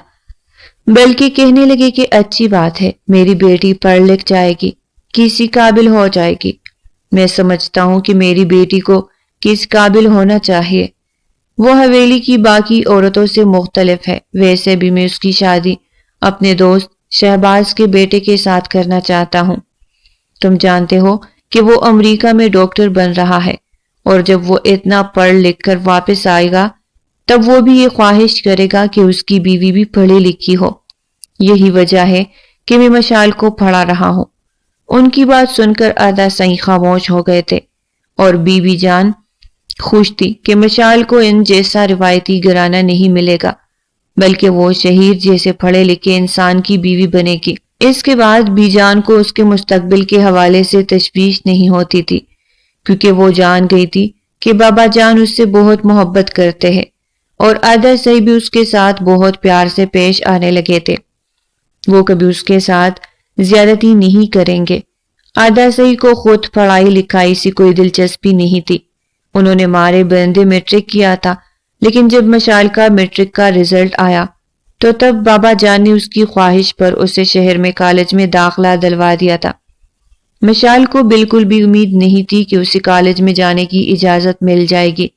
بلکہ کہنے لگے کہ اچھی بات ہے، میری بیٹی پڑھ لکھ جائے گی، کسی قابل ہو جائے گی۔ میں سمجھتا ہوں کہ میری بیٹی کو کس قابل ہونا چاہیے۔ وہ حویلی کی باقی عورتوں سے مختلف ہے، ویسے بھی میں اس کی شادی اپنے دوست شہباز کے بیٹے کے ساتھ کرنا چاہتا ہوں۔ تم جانتے ہو کہ وہ امریکہ میں ڈاکٹر بن رہا ہے، اور جب وہ اتنا پڑھ لکھ کر واپس آئے گا تب وہ بھی یہ خواہش کرے گا کہ اس کی بیوی بھی پڑھی لکھی ہو۔ یہی وجہ ہے کہ میں مشال کو پڑھا رہا ہوں۔ ان کی بات سن کر آدھا سائیں خاموش ہو گئے تھے، اور بی بی جان خوش تھی کہ مشال کو ان جیسا روایتی گھرانہ نہیں ملے گا، بلکہ وہ شہیر جیسے پڑھے لکھے انسان کی بیوی بنے گی۔ اس کے بعد بی جان کو اس کے مستقبل کے حوالے سے تشویش نہیں ہوتی تھی، کیونکہ وہ جان گئی تھی کہ بابا جان اس سے بہت محبت کرتے ہیں، اور آدھا صاحب بھی اس کے ساتھ بہت پیار سے پیش آنے لگے تھے۔ وہ کبھی اس کے ساتھ زیادتی نہیں کریں گے۔ آدھا صاحب کو خود پڑھائی لکھائی سے کوئی دلچسپی نہیں تھی۔ انہوں نے مارے بندے میٹرک کیا تھا، لیکن جب مشال کا میٹرک کا رزلٹ آیا تو تب بابا جان نے اس کی خواہش پر اسے شہر میں کالج میں داخلہ دلوا دیا تھا۔ مشال کو بالکل بھی امید نہیں تھی کہ اسے کالج میں جانے کی اجازت مل جائے گی،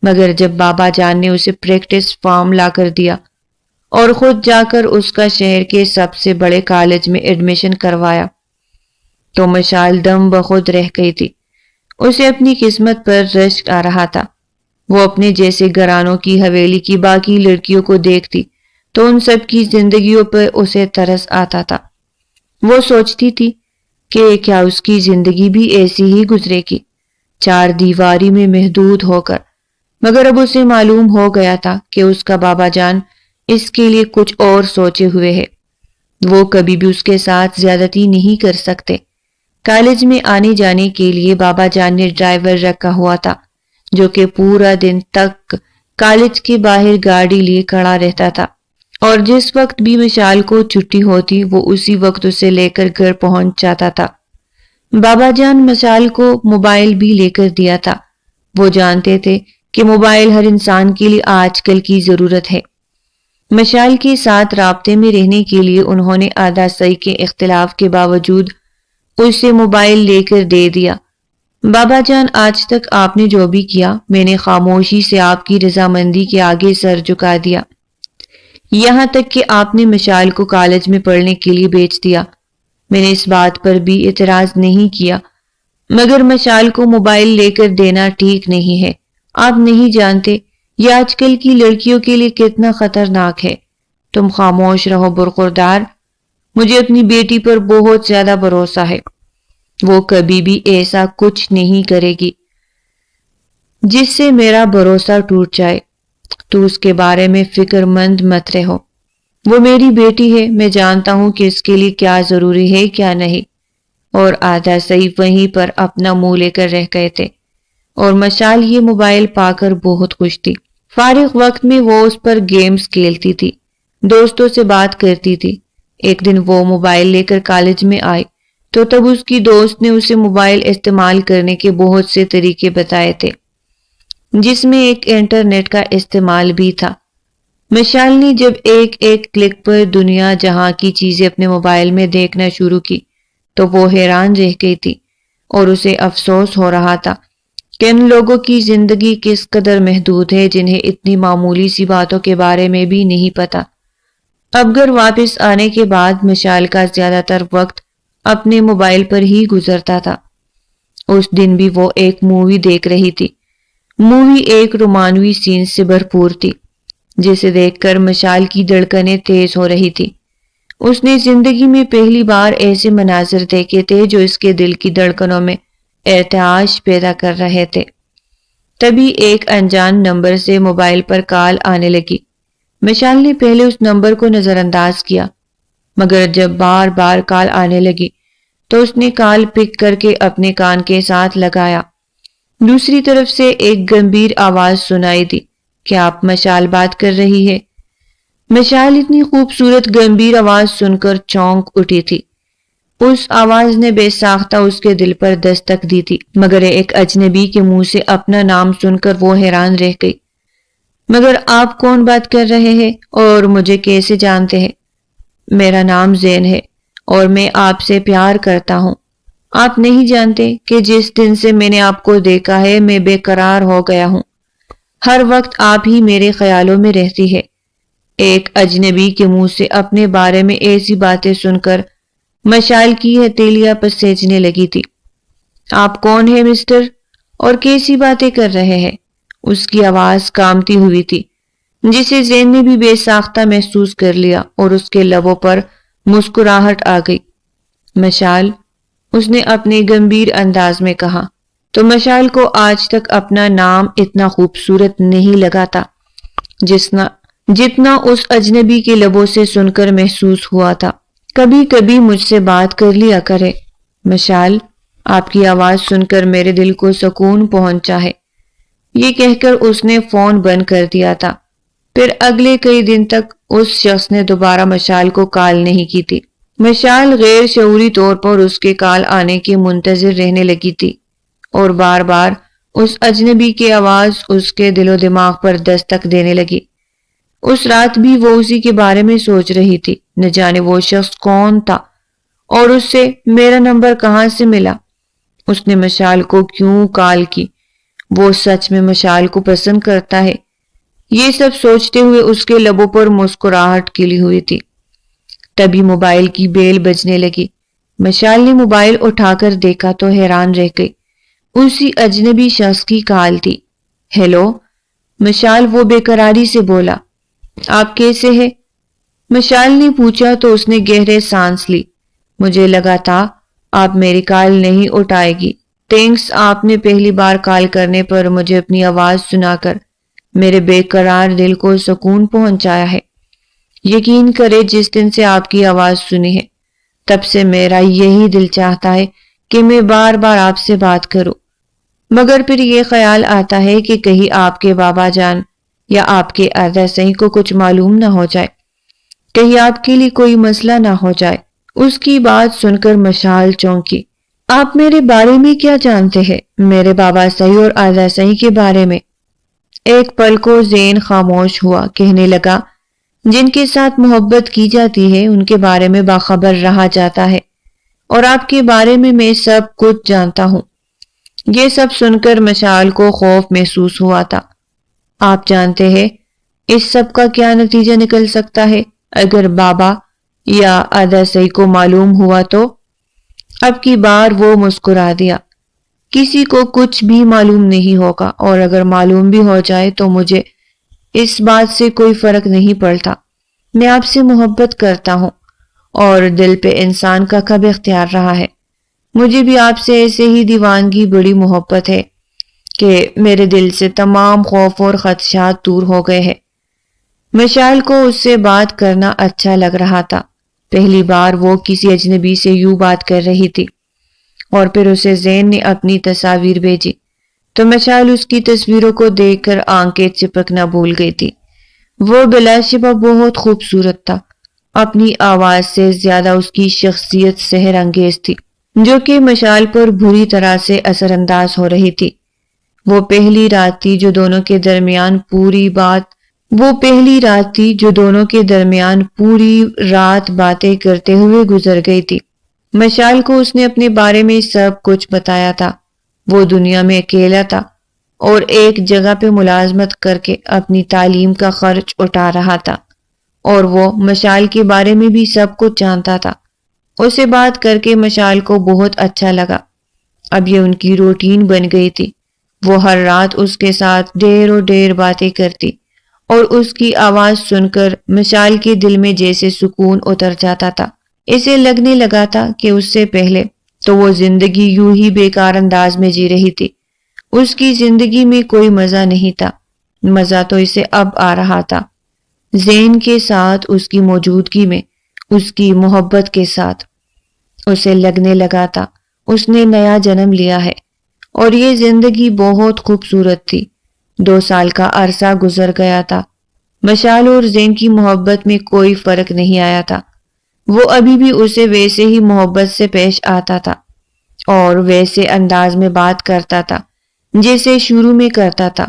مگر جب بابا جان نے اسے پریکٹس فارم لا کر دیا اور خود جا کر اس کا شہر کے سب سے بڑے کالج میں ایڈمیشن کروایا تو مشال دم بخود رہ گئی تھی۔ اسے اپنی قسمت پر رشک آ رہا تھا۔ وہ اپنے جیسے گھرانوں کی حویلی کی باقی لڑکیوں کو دیکھتی تو ان سب کی زندگیوں پر اسے ترس آتا تھا۔ وہ سوچتی تھی کہ کیا اس کی زندگی بھی ایسی ہی گزرے گی، چار دیواری میں محدود ہو کر، مگر اب اسے معلوم ہو گیا تھا کہ اس کا بابا جان اس کے لیے کچھ اور سوچے ہوئے ہے۔ وہ کبھی بھی اس کے ساتھ زیادتی نہیں کر سکتے۔ کالج میں آنے جانے کے لیے بابا جان نے ڈرائیور رکھا ہوا تھا جو کہ پورا دن تک کالج کے باہر گاڑی لیے کھڑا رہتا تھا، اور جس وقت بھی مشال کو چھٹی ہوتی وہ اسی وقت اسے لے کر گھر پہنچ جاتا تھا۔ بابا جان مشال کو موبائل بھی لے کر دیا تھا۔ وہ جانتے تھے کہ موبائل ہر انسان کے لیے آج کل کی ضرورت ہے۔ مشال کے ساتھ رابطے میں رہنے کے لیے انہوں نے آدھا صحیح کے اختلاف کے باوجود اسے موبائل لے کر دے دیا۔ بابا جان آج تک آپ نے جو بھی کیا میں نے خاموشی سے آپ کی رضامندی کے آگے سر جھکا دیا، یہاں تک کہ آپ نے مشال کو کالج میں پڑھنے کے لیے بھیج دیا۔ میں نے اس بات پر بھی اعتراض نہیں کیا، مگر مشال کو موبائل لے کر دینا ٹھیک نہیں ہے۔ آپ نہیں جانتے یہ آج کل کی لڑکیوں کے لیے کتنا خطرناک ہے۔ تم خاموش رہو برخوردار، مجھے اپنی بیٹی پر بہت زیادہ بھروسہ ہے، وہ کبھی بھی ایسا کچھ نہیں کرے گی جس سے میرا بھروسہ ٹوٹ جائے، تو اس کے بارے میں فکر مند مت رہو، وہ میری بیٹی ہے، میں جانتا ہوں کہ اس کے لیے کیا ضروری ہے کیا نہیں۔ اور آدھا صحیح وہیں پر اپنا منہ لے کر رہ گئے تھے، اور مشال یہ موبائل پا کر بہت خوش تھی۔ فارغ وقت میں وہ اس پر گیمز کھیلتی تھی، دوستوں سے بات کرتی تھی۔ ایک دن وہ موبائل لے کر کالج میں آئی تو تب اس کی دوست نے اسے موبائل استعمال کرنے کے بہت سے طریقے بتائے تھے، جس میں ایک انٹرنیٹ کا استعمال بھی تھا۔ مشال نے جب ایک ایک کلک پر دنیا جہاں کی چیزیں اپنے موبائل میں دیکھنا شروع کی تو وہ حیران رہ گئی تھی، اور اسے افسوس ہو رہا تھا کہ ان لوگوں کی زندگی کس قدر محدود ہے جنہیں اتنی معمولی سی باتوں کے بارے میں بھی نہیں پتا۔ اب گھر واپس آنے کے بعد مشال کا زیادہ تر وقت اپنے موبائل پر ہی گزرتا تھا۔ اس دن بھی وہ ایک مووی دیکھ رہی تھی۔ مووی ایک رومانوی سین سے بھرپور تھی جسے دیکھ کر مشال کی دھڑکنیں تیز ہو رہی تھی۔ اس نے زندگی میں پہلی بار ایسے مناظر دیکھے تھے جو اس کے دل کی دھڑکنوں میں ارتعاش پیدا کر رہے تھے۔ تبھی ایک انجان نمبر سے موبائل پر کال آنے لگی۔ مشال نے پہلے اس نمبر کو نظر انداز کیا، مگر جب بار بار کال آنے لگی تو اس نے کال پک کر کے اپنے کان کے ساتھ لگایا۔ دوسری طرف سے ایک گمبھیر آواز سنائی دی، کیا آپ مشال بات کر رہی ہے؟ مشال اتنی خوبصورت گمبھیر آواز سن کر چونک اٹھی تھی۔ اس آواز نے بے ساختہ اس کے دل پر دستک دی تھی، مگر ایک اجنبی کے منہ سے اپنا نام سن کر وہ حیران رہ گئی۔ مگر آپ کون بات کر رہے ہیں اور مجھے کیسے جانتے ہیں؟ میرا نام زین ہے اور میں آپ سے پیار کرتا ہوں۔ آپ نہیں جانتے کہ جس دن سے میں نے آپ کو دیکھا ہے میں بے قرار ہو گیا ہوں، ہر وقت آپ ہی میرے خیالوں میں رہتی ہے۔ ایک اجنبی کے منہ سے اپنے بارے میں ایسی باتیں سن کر مشال کی ہتھیلیاں پسیجنے لگی تھی۔ آپ کون ہیں مسٹر، اور کیسی باتیں کر رہے ہیں؟ اس کی آواز کامتی ہوئی تھی جسے زین نے بھی بے ساختہ محسوس کر لیا، اور اس کے لبوں پر مسکراہٹ آ گئی۔ مشال، اس نے اپنے گمبھیر انداز میں کہا۔ تو مشال کو آج تک اپنا نام اتنا خوبصورت نہیں لگا تھا جتنا اس اجنبی کے لبوں سے سن کر محسوس ہوا تھا۔ کبھی کبھی مجھ سے بات کر لیا کرے مشال، آپ کی آواز سن کر میرے دل کو سکون پہنچا ہے۔ یہ کہہ کر اس نے فون بند کر دیا تھا۔ پھر اگلے کئی دن تک اس شخص نے دوبارہ مشال کو کال نہیں کی تھی۔ مشال غیر شعوری طور پر اس کے کال آنے کے منتظر رہنے لگی تھی، اور بار بار اس اجنبی کی آواز اس کے دل و دماغ پر دستک دینے لگی۔ اس رات بھی وہ اسی کے بارے میں سوچ رہی تھی، نہ جانے وہ شخص کون تھا اور اس سے میرا نمبر کہاں سے ملا، اس نے مشال کو کیوں کال کی، وہ سچ میں مشال کو پسند کرتا ہے؟ یہ سب سوچتے ہوئے اس کے لبوں پر مسکراہٹ کھلی ہوئی تھی۔ تبھی موبائل کی بیل بجنے لگی۔ مشال نے موبائل اٹھا کر دیکھا تو حیران رہ گئی، اسی اجنبی شخص کی کال تھی۔ ہیلو مشال، وہ بے قراری سے بولا۔ آپ کیسے ہیں؟ مشال نے پوچھا تو اس نے گہرے سانس لی۔ مجھے لگا تھا آپ میری کال نہیں اٹھائے گی۔ تھینکس، آپ نے پہلی بار کال کرنے پر مجھے اپنی آواز سنا کر میرے بے قرار دل کو سکون پہنچایا ہے۔ یقین کرے جس دن سے آپ کی آواز سنی ہے تب سے میرا یہی دل چاہتا ہے کہ میں بار بار آپ سے بات کروں، مگر پھر یہ خیال آتا ہے کہ کہیں آپ کے بابا جان یا آپ کے آدھا صحیح کو کچھ معلوم نہ ہو جائے، کہیں آپ کے لیے کوئی مسئلہ نہ ہو جائے۔ اس کی بات سن کر مشال چونکی۔ آپ میرے بارے میں کیا جانتے ہیں؟ میرے بابا صحیح اور آدھا صحیح کے بارے میں؟ ایک پل کو زین خاموش ہوا، کہنے لگا، جن کے ساتھ محبت کی جاتی ہے ان کے بارے میں باخبر رہا جاتا ہے، اور آپ کے بارے میں سب کچھ جانتا ہوں۔ یہ سب سن کر مشال کو خوف محسوس ہوا تھا۔ آپ جانتے ہیں اس سب کا کیا نتیجہ نکل سکتا ہے اگر بابا یا آدھا صحیح کو معلوم ہوا تو؟ اب کی بار وہ مسکرا دیا۔ کسی کو کچھ بھی معلوم نہیں ہوگا، اور اگر معلوم بھی ہو جائے تو مجھے اس بات سے کوئی فرق نہیں پڑتا۔ میں آپ سے محبت کرتا ہوں اور دل پہ انسان کا کب اختیار رہا ہے۔ مجھے بھی آپ سے ایسے ہی دیوانگی بڑی محبت ہے کہ میرے دل سے تمام خوف اور خدشات دور ہو گئے ہیں۔ مشال کو اس سے بات کرنا اچھا لگ رہا تھا۔ پہلی بار وہ کسی اجنبی سے یوں بات کر رہی تھی، اور پھر اسے زین نے اپنی تصاویر بھیجی تو مشال اس کی تصویروں کو دیکھ کر آنکھیں چپکنا بھول گئی تھی۔ وہ بلا شبہ بہت خوبصورت تھا۔ اپنی آواز سے زیادہ اس کی شخصیت سحر انگیز تھی، جو کہ مشال پر بری طرح سے اثر انداز ہو رہی تھی۔ وہ پہلی رات تھی جو دونوں کے درمیان پوری رات باتیں کرتے ہوئے گزر گئی تھی۔ مشال کو اس نے اپنے بارے میں سب کچھ بتایا تھا۔ وہ دنیا میں اکیلا تھا اور ایک جگہ پہ ملازمت کر کے اپنی تعلیم کا خرچ اٹھا رہا تھا، اور وہ مشال کے بارے میں بھی سب کچھ جانتا تھا۔ اسے بات کر کے مشال کو بہت اچھا لگا۔ اب یہ ان کی روٹین بن گئی تھی۔ وہ ہر رات اس کے ساتھ ڈھیر و ڈھیر باتیں کرتی، اور اس کی آواز سن کر مشال کے دل میں جیسے سکون اتر جاتا تھا۔ اسے لگنے لگا تھا کہ اس سے پہلے تو وہ زندگی یوں ہی بیکار انداز میں جی رہی تھی۔ اس کی زندگی میں کوئی مزہ نہیں تھا۔ مزہ تو اسے اب آ رہا تھا، زین کے ساتھ، اس کی موجودگی میں، اس کی محبت کے ساتھ۔ اسے لگنے لگا تھا اس نے نیا جنم لیا ہے، اور یہ زندگی بہت خوبصورت تھی۔ 2 سال کا عرصہ گزر گیا تھا۔ مشال اور زین کی محبت میں کوئی فرق نہیں آیا تھا۔ وہ ابھی بھی اسے ویسے ہی محبت سے پیش آتا تھا اور ویسے انداز میں بات کرتا تھا جیسے شروع میں کرتا تھا۔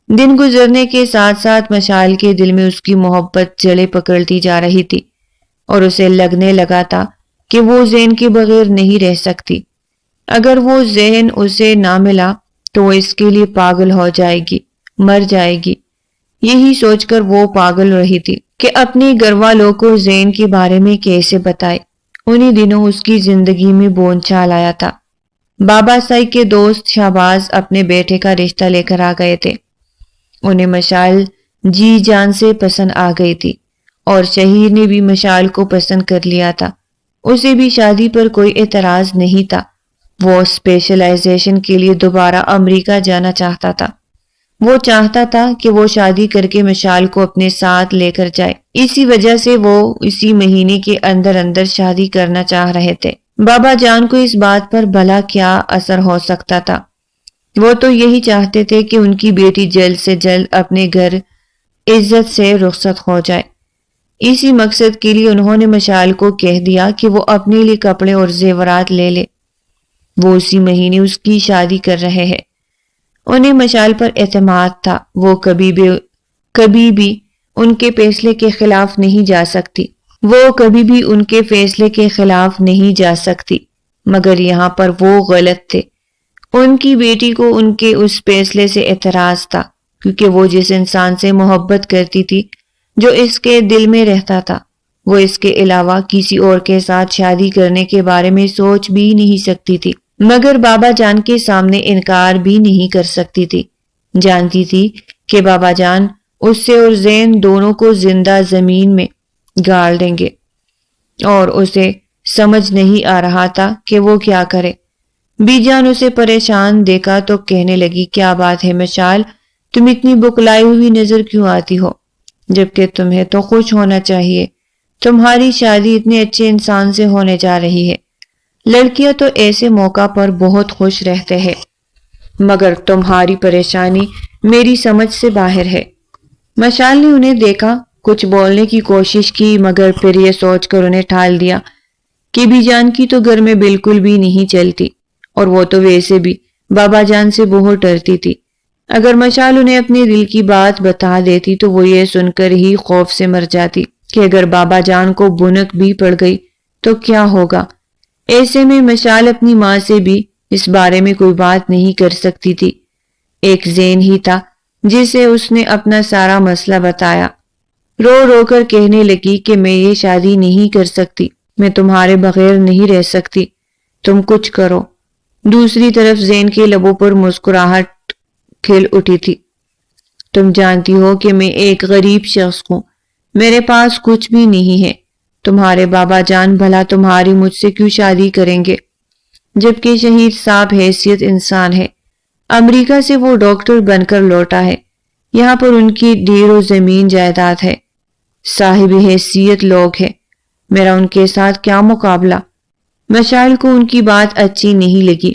دن گزرنے کے ساتھ ساتھ مشال کے دل میں اس کی محبت جڑیں پکڑتی جا رہی تھی، اور اسے لگنے لگا تھا کہ وہ زین کے بغیر نہیں رہ سکتی۔ اگر وہ زین اسے نہ ملا تو وہ اس کے لیے پاگل ہو جائے گی، مر جائے گی۔ یہی سوچ کر وہ پاگل رہی تھی کہ اپنے گھر والوں کو زین کے بارے میں کیسے بتائے۔ انہی دنوں اس کی زندگی میں بونچال آیا تھا۔ بابا سائی کے دوست شہباز اپنے بیٹے کا رشتہ لے کر آ گئے تھے۔ انہیں مشال جی جان سے پسند آ گئی تھی، اور شہیر نے بھی مشال کو پسند کر لیا تھا۔ اسے بھی شادی پر کوئی اعتراض نہیں تھا۔ وہ اسپیشلائزیشن کے لیے دوبارہ امریکہ جانا چاہتا تھا۔ وہ چاہتا تھا کہ وہ شادی کر کے مشال کو اپنے ساتھ لے کر جائے۔ اسی وجہ سے وہ اسی مہینے کے اندر اندر شادی کرنا چاہ رہے تھے۔ بابا جان کو اس بات پر بھلا کیا اثر ہو سکتا تھا؟ وہ تو یہی چاہتے تھے کہ ان کی بیٹی جلد سے جلد اپنے گھر عزت سے رخصت ہو جائے۔ اسی مقصد کے لیے انہوں نے مشال کو کہہ دیا کہ وہ اپنے لیے کپڑے اور زیورات لے لے۔ وہ اسی مہینے اس کی شادی کر رہے ہیں۔ انہیں مشال پر اعتماد تھا۔ وہ کبھی بھی ان کے فیصلے کے خلاف نہیں جا سکتی، مگر یہاں پر وہ غلط تھے۔ ان کی بیٹی کو ان کے اس فیصلے سے اعتراض تھا، کیونکہ وہ جس انسان سے محبت کرتی تھی، جو اس کے دل میں رہتا تھا، وہ اس کے علاوہ کسی اور کے ساتھ شادی کرنے کے بارے میں سوچ بھی نہیں سکتی تھی، مگر بابا جان کے سامنے انکار بھی نہیں کر سکتی تھی۔ جانتی تھی کہ بابا جان اس سے اور زین دونوں کو زندہ زمین میں گاڑ دیں گے، اور اسے سمجھ نہیں آ رہا تھا کہ وہ کیا کرے۔ بی جان اسے پریشان دیکھا تو کہنے لگی، کیا بات ہے مشال، تم اتنی بکلائی ہوئی نظر کیوں آتی ہو؟ جبکہ تمہیں تو خوش ہونا چاہیے، تمہاری شادی اتنے اچھے انسان سے ہونے جا رہی ہے۔ لڑکیاں تو ایسے موقع پر بہت خوش رہتے ہیں، مگر تمہاری پریشانی میری سمجھ سے باہر ہے۔ مشال نے انہیں دیکھا، کچھ بولنے کی کوشش کی، مگر پھر یہ سوچ کر انہیں ٹال دیا کہ بی جان کی تو گھر میں بالکل بھی نہیں چلتی، اور وہ تو ویسے بھی بابا جان سے بہت ڈرتی تھی۔ اگر مشال انہیں اپنے دل کی بات بتا دیتی تو وہ یہ سن کر ہی خوف سے مر جاتی کہ اگر بابا جان کو بھنک بھی پڑ گئی تو کیا ہوگا۔ ایسے میں مشال اپنی ماں سے بھی اس بارے میں کوئی بات نہیں کر سکتی تھی۔ ایک زین ہی تھا جسے اس نے اپنا سارا مسئلہ بتایا۔ رو رو کر کہنے لگی کہ میں یہ شادی نہیں کر سکتی، میں تمہارے بغیر نہیں رہ سکتی، تم کچھ کرو۔ دوسری طرف زین کے لبوں پر مسکراہٹ کھل اٹھی تھی۔ تم جانتی ہو کہ میں ایک غریب شخص ہوں، میرے پاس کچھ بھی نہیں ہے. تمہارے بابا جان بھلا تمہاری مجھ سے کیوں شادی کریں گے جبکہ شہید صاحب حیثیت انسان ہے. امریکہ سے وہ ڈاکٹر بن کر لوٹا ہے. یہاں پر ان کی ڈھیر و زمین جائیداد ہے. صاحب حیثیت لوگ ہیں. میرا ان کے ساتھ کیا مقابلہ؟ مشعل کو ان کی بات اچھی نہیں لگی.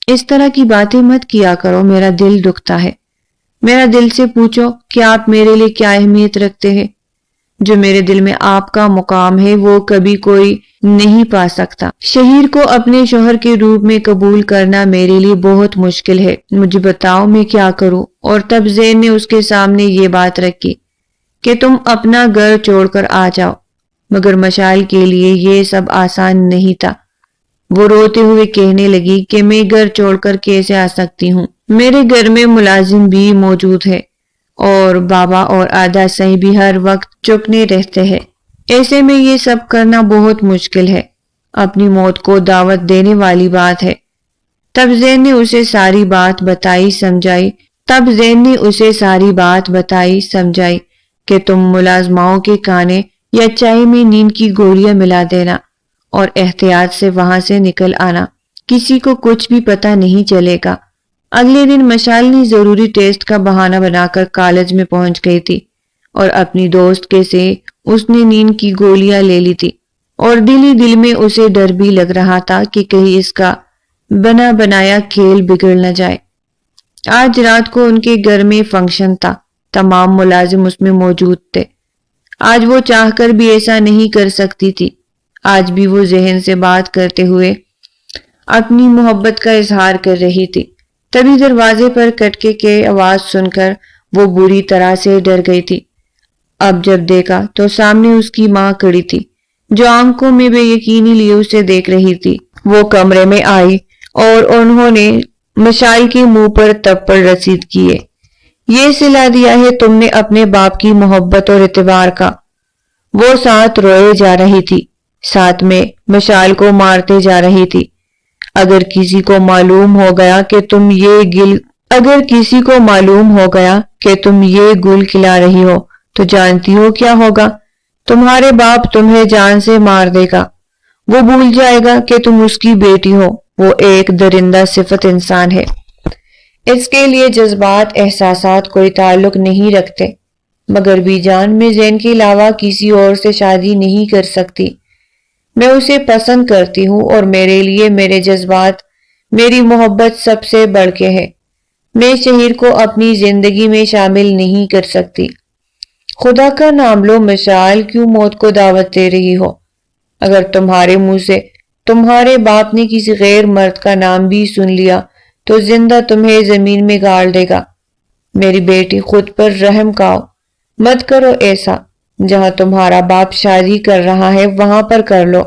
اس طرح کی باتیں مت کیا کرو، میرا دل دکھتا ہے. میرا دل سے پوچھو کہ آپ میرے لیے کیا اہمیت رکھتے ہیں. جو میرے دل میں آپ کا مقام ہے وہ کبھی کوئی نہیں پا سکتا. شہیر کو اپنے شوہر کے روپ میں قبول کرنا میرے لیے بہت مشکل ہے. مجھے بتاؤ میں کیا کروں. اور تب زین نے اس کے سامنے یہ بات رکھی کہ تم اپنا گھر چھوڑ کر آ جاؤ. مگر مشعل کے لیے یہ سب آسان نہیں تھا. وہ روتے ہوئے کہنے لگی کہ میں گھر چھوڑ کر کیسے آ سکتی ہوں. میرے گھر میں ملازم بھی موجود ہے اور بابا اور آدا صاحب بھی ہر وقت چپنے رہتے ہیں. ایسے میں یہ سب کرنا بہت مشکل ہے. اپنی موت کو دعوت دینے والی بات ہے. تب زین نے اسے ساری بات بتائی سمجھائی کہ تم ملازماؤں کے کھانے یا چائے میں نیند کی گولیاں ملا دینا اور احتیاط سے وہاں سے نکل آنا. کسی کو کچھ بھی پتہ نہیں چلے گا. اگلے دن مشعل نے ضروری ٹیسٹ کا بہانہ بنا کر کالج میں پہنچ گئی تھی اور اپنی دوست کے سے اس نے نیند کی گولیاں لے لی تھی اور دل ہی دل میں اسے ڈر بھی لگ رہا تھا کہ کہیں اس کا بنا بنایا کھیل بگڑ نہ جائے. آج رات کو ان کے گھر میں فنکشن تھا. تمام ملازم اس میں موجود تھے. آج وہ چاہ کر بھی ایسا نہیں کر سکتی تھی. آج بھی وہ ذہن سے بات کرتے ہوئے اپنی محبت کا اظہار کر رہی تھی. تبھی دروازے پر کٹکے کے آواز سن کر وہ بری طرح سے ڈر گئی تھی. اب جب دیکھا تو سامنے اس کی ماں کھڑی تھی جو آنکھوں میں بے یقینی لیے اسے دیکھ رہی تھی. وہ کمرے میں آئی اور انہوں نے مشعل کے منہ پر تھپڑ رسید کیے. یہ صلہ دیا ہے تم نے اپنے باپ کی محبت اور اعتبار کا. وہ ساتھ روئے جا رہی تھی، ساتھ میں مشعل کو مارتے جا رہی تھی. اگر کسی کو معلوم ہو گیا کہ تم یہ گل کھلا رہی ہو تو جانتی ہو کیا ہوگا. تمہارے باپ تمہیں جان سے مار دے گا. وہ بھول جائے گا کہ تم اس کی بیٹی ہو. وہ ایک درندہ صفت انسان ہے. اس کے لیے جذبات احساسات کوئی تعلق نہیں رکھتے. مگر بھی جان میں زین کے علاوہ کسی اور سے شادی نہیں کر سکتی. میں اسے پسند کرتی ہوں اور میرے لیے میرے جذبات، میری محبت سب سے بڑھ کے ہے. میں شہیر کو اپنی زندگی میں شامل نہیں کر سکتی. خدا کا نام لو مشعل، کیوں موت کو دعوت دے رہی ہو؟ اگر تمہارے منہ سے تمہارے باپ نے کسی غیر مرد کا نام بھی سن لیا تو زندہ تمہیں زمین میں گاڑ دے گا. میری بیٹی خود پر رحم کھاؤ. مت کرو ایسا. جہاں تمہارا باپ شادی کر رہا ہے وہاں پر کر لو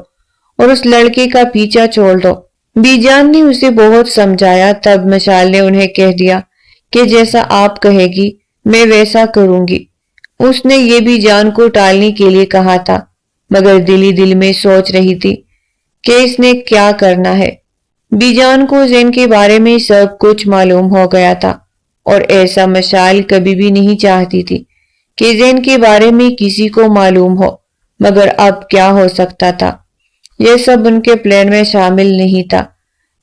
اور اس لڑکے کا پیچھا چھوڑ دو. بی جان نے اسے بہت سمجھایا. تب مشعل نے انہیں کہہ دیا کہ جیسا آپ کہے گی میں ویسا کروں گی. اس نے یہ بی جان کو ٹالنے کے لیے کہا تھا مگر دل ہی دل میں سوچ رہی تھی کہ اس نے کیا کرنا ہے. بی جان کو زین کے بارے میں سب کچھ معلوم ہو گیا تھا اور ایسا مشعل کبھی بھی نہیں چاہتی تھی کہ زین کے بارے میں کسی کو معلوم ہو. مگر اب کیا ہو سکتا تھا؟ یہ سب ان کے پلان میں شامل نہیں تھا.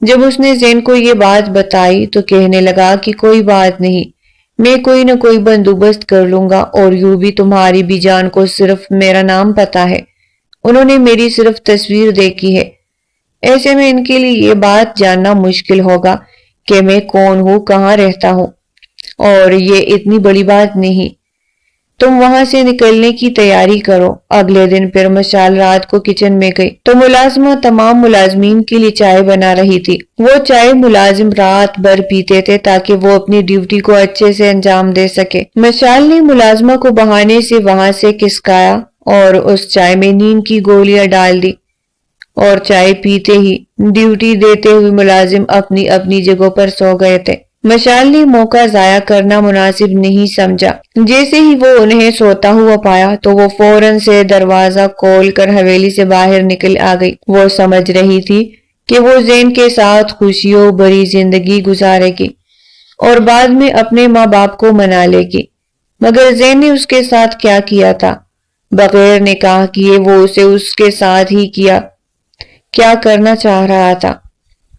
جب اس نے زین کو یہ بات بتائی تو کہنے لگا کہ کوئی بات نہیں، میں کوئی نہ کوئی بندوبست کر لوں گا. اور یوں بھی تمہاری بی جان کو صرف میرا نام پتا ہے. انہوں نے میری صرف تصویر دیکھی ہے. ایسے میں ان کے لیے یہ بات جاننا مشکل ہوگا کہ میں کون ہوں، کہاں رہتا ہوں. اور یہ اتنی بڑی بات نہیں. تم وہاں سے نکلنے کی تیاری کرو. اگلے دن پھر مشعل رات کو کچن میں گئی تو ملازمہ تمام ملازمین کے لیے چائے بنا رہی تھی. وہ چائے ملازم رات بھر پیتے تھے تاکہ وہ اپنی ڈیوٹی کو اچھے سے انجام دے سکے. مشعل نے ملازمہ کو بہانے سے وہاں سے کھسکایا اور اس چائے میں نیند کی گولیاں ڈال دی اور چائے پیتے ہی ڈیوٹی دیتے ہوئے ملازم اپنی اپنی جگہوں پر سو گئے تھے. مشعل نے موقع ضائع کرنا مناسب نہیں سمجھا. جیسے ہی وہ انہیں سوتا ہوا پایا تو وہ فوراً سے دروازہ کھول کر حویلی سے باہر نکل آ گئی. وہ سمجھ رہی تھی کہ وہ زین کے ساتھ خوشیوں بھری زندگی گزارے گی اور بعد میں اپنے ماں باپ کو منا لے گی. مگر زین نے اس کے ساتھ کیا کیا تھا؟ بغیر نکاح کیے وہ اسے اس کے ساتھ ہی کیا کرنا چاہ رہا تھا۔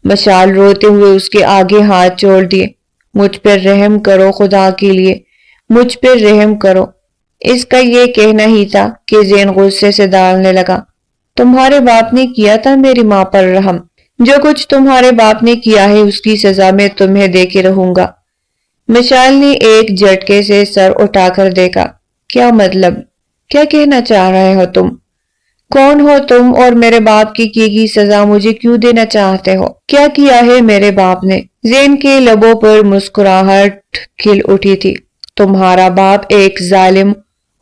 مشال روتے ہوئے اس کے آگے ہاتھ چھوڑ دیے۔ مجھ پر رحم کرو، خدا کے لیے مجھ پر رحم کرو۔ اس کا یہ کہنا ہی تھا کہ زین غصے سے ڈالنے لگا۔ تمہارے باپ نے کیا تھا میری ماں پر رحم، جو کچھ تمہارے باپ نے کیا ہے اس کی سزا میں تمہیں دے کے رہوں گا۔ مشال نے ایک جھٹکے سے سر اٹھا کر دیکھا۔ کیا مطلب؟ کیا کہنا چاہ رہے ہو تم؟ کون ہو تم اور میرے باپ کی گئی سزا مجھے کیوں دینا چاہتے ہو؟ کیا کیا ہے میرے باپ نے؟ زین کے لبوں پر مسکراہٹ کھل اٹھی تھی۔ تمہارا باپ ایک ظالم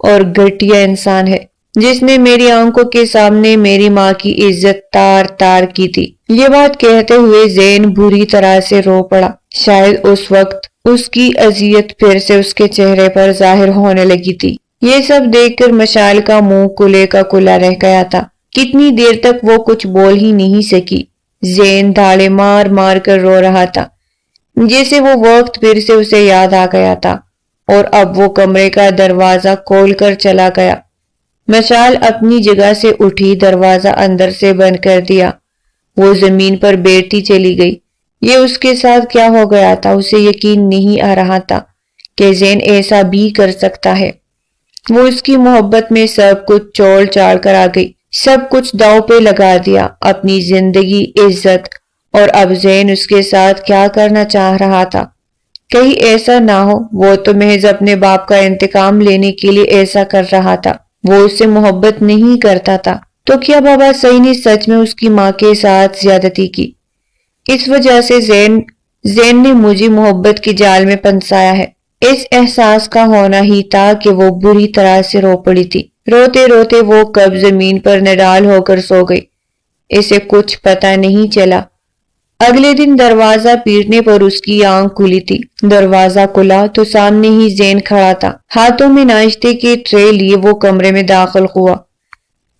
اور گھٹیا انسان ہے جس نے میری آنکھوں کے سامنے میری ماں کی عزت تار تار کی تھی۔ یہ بات کہتے ہوئے زین بری طرح سے رو پڑا۔ شاید اس وقت اس کی اذیت پھر سے اس کے چہرے پر ظاہر ہونے لگی تھی۔ یہ سب دیکھ کر مشال کا منہ کلے کا کلا رہ گیا تھا۔ کتنی دیر تک وہ کچھ بول ہی نہیں سکی۔ زین دھاڑے مار مار کر رو رہا تھا، جیسے وہ وقت پھر سے اسے یاد آ گیا تھا، اور اب وہ کمرے کا دروازہ کھول کر چلا گیا۔ مشال اپنی جگہ سے اٹھی، دروازہ اندر سے بند کر دیا۔ وہ زمین پر بیٹھی چلی گئی۔ یہ اس کے ساتھ کیا ہو گیا تھا؟ اسے یقین نہیں آ رہا تھا کہ زین ایسا بھی کر سکتا ہے۔ وہ اس کی محبت میں سب کچھ چھوڑ چھاڑ کر آ گئی، سب کچھ داؤ پہ لگا دیا، اپنی زندگی، عزت، اور اب زین اس کے ساتھ کیا کرنا چاہ رہا تھا؟ کہیں ایسا نہ ہو وہ تو محض اپنے باپ کا انتقام لینے کے لیے ایسا کر رہا تھا، وہ اس سے محبت نہیں کرتا تھا؟ تو کیا بابا صحیح نے سچ میں اس کی ماں کے ساتھ زیادتی کی؟ اس وجہ سے زین نے مجھے محبت کے جال میں پھنسایا ہے۔ اس احساس کا ہونا ہی تھا کہ وہ بری طرح سے رو پڑی تھی۔ روتے روتے وہ کب زمین پر نڈال ہو کر سو گئی، اسے کچھ پتہ نہیں چلا۔ اگلے دن دروازہ پیٹنے پر اس کی آنکھ کھلی تھی۔ دروازہ کھلا تو سامنے ہی زین کھڑا تھا، ہاتھوں میں ناشتے کے ٹرے لیے وہ کمرے میں داخل ہوا۔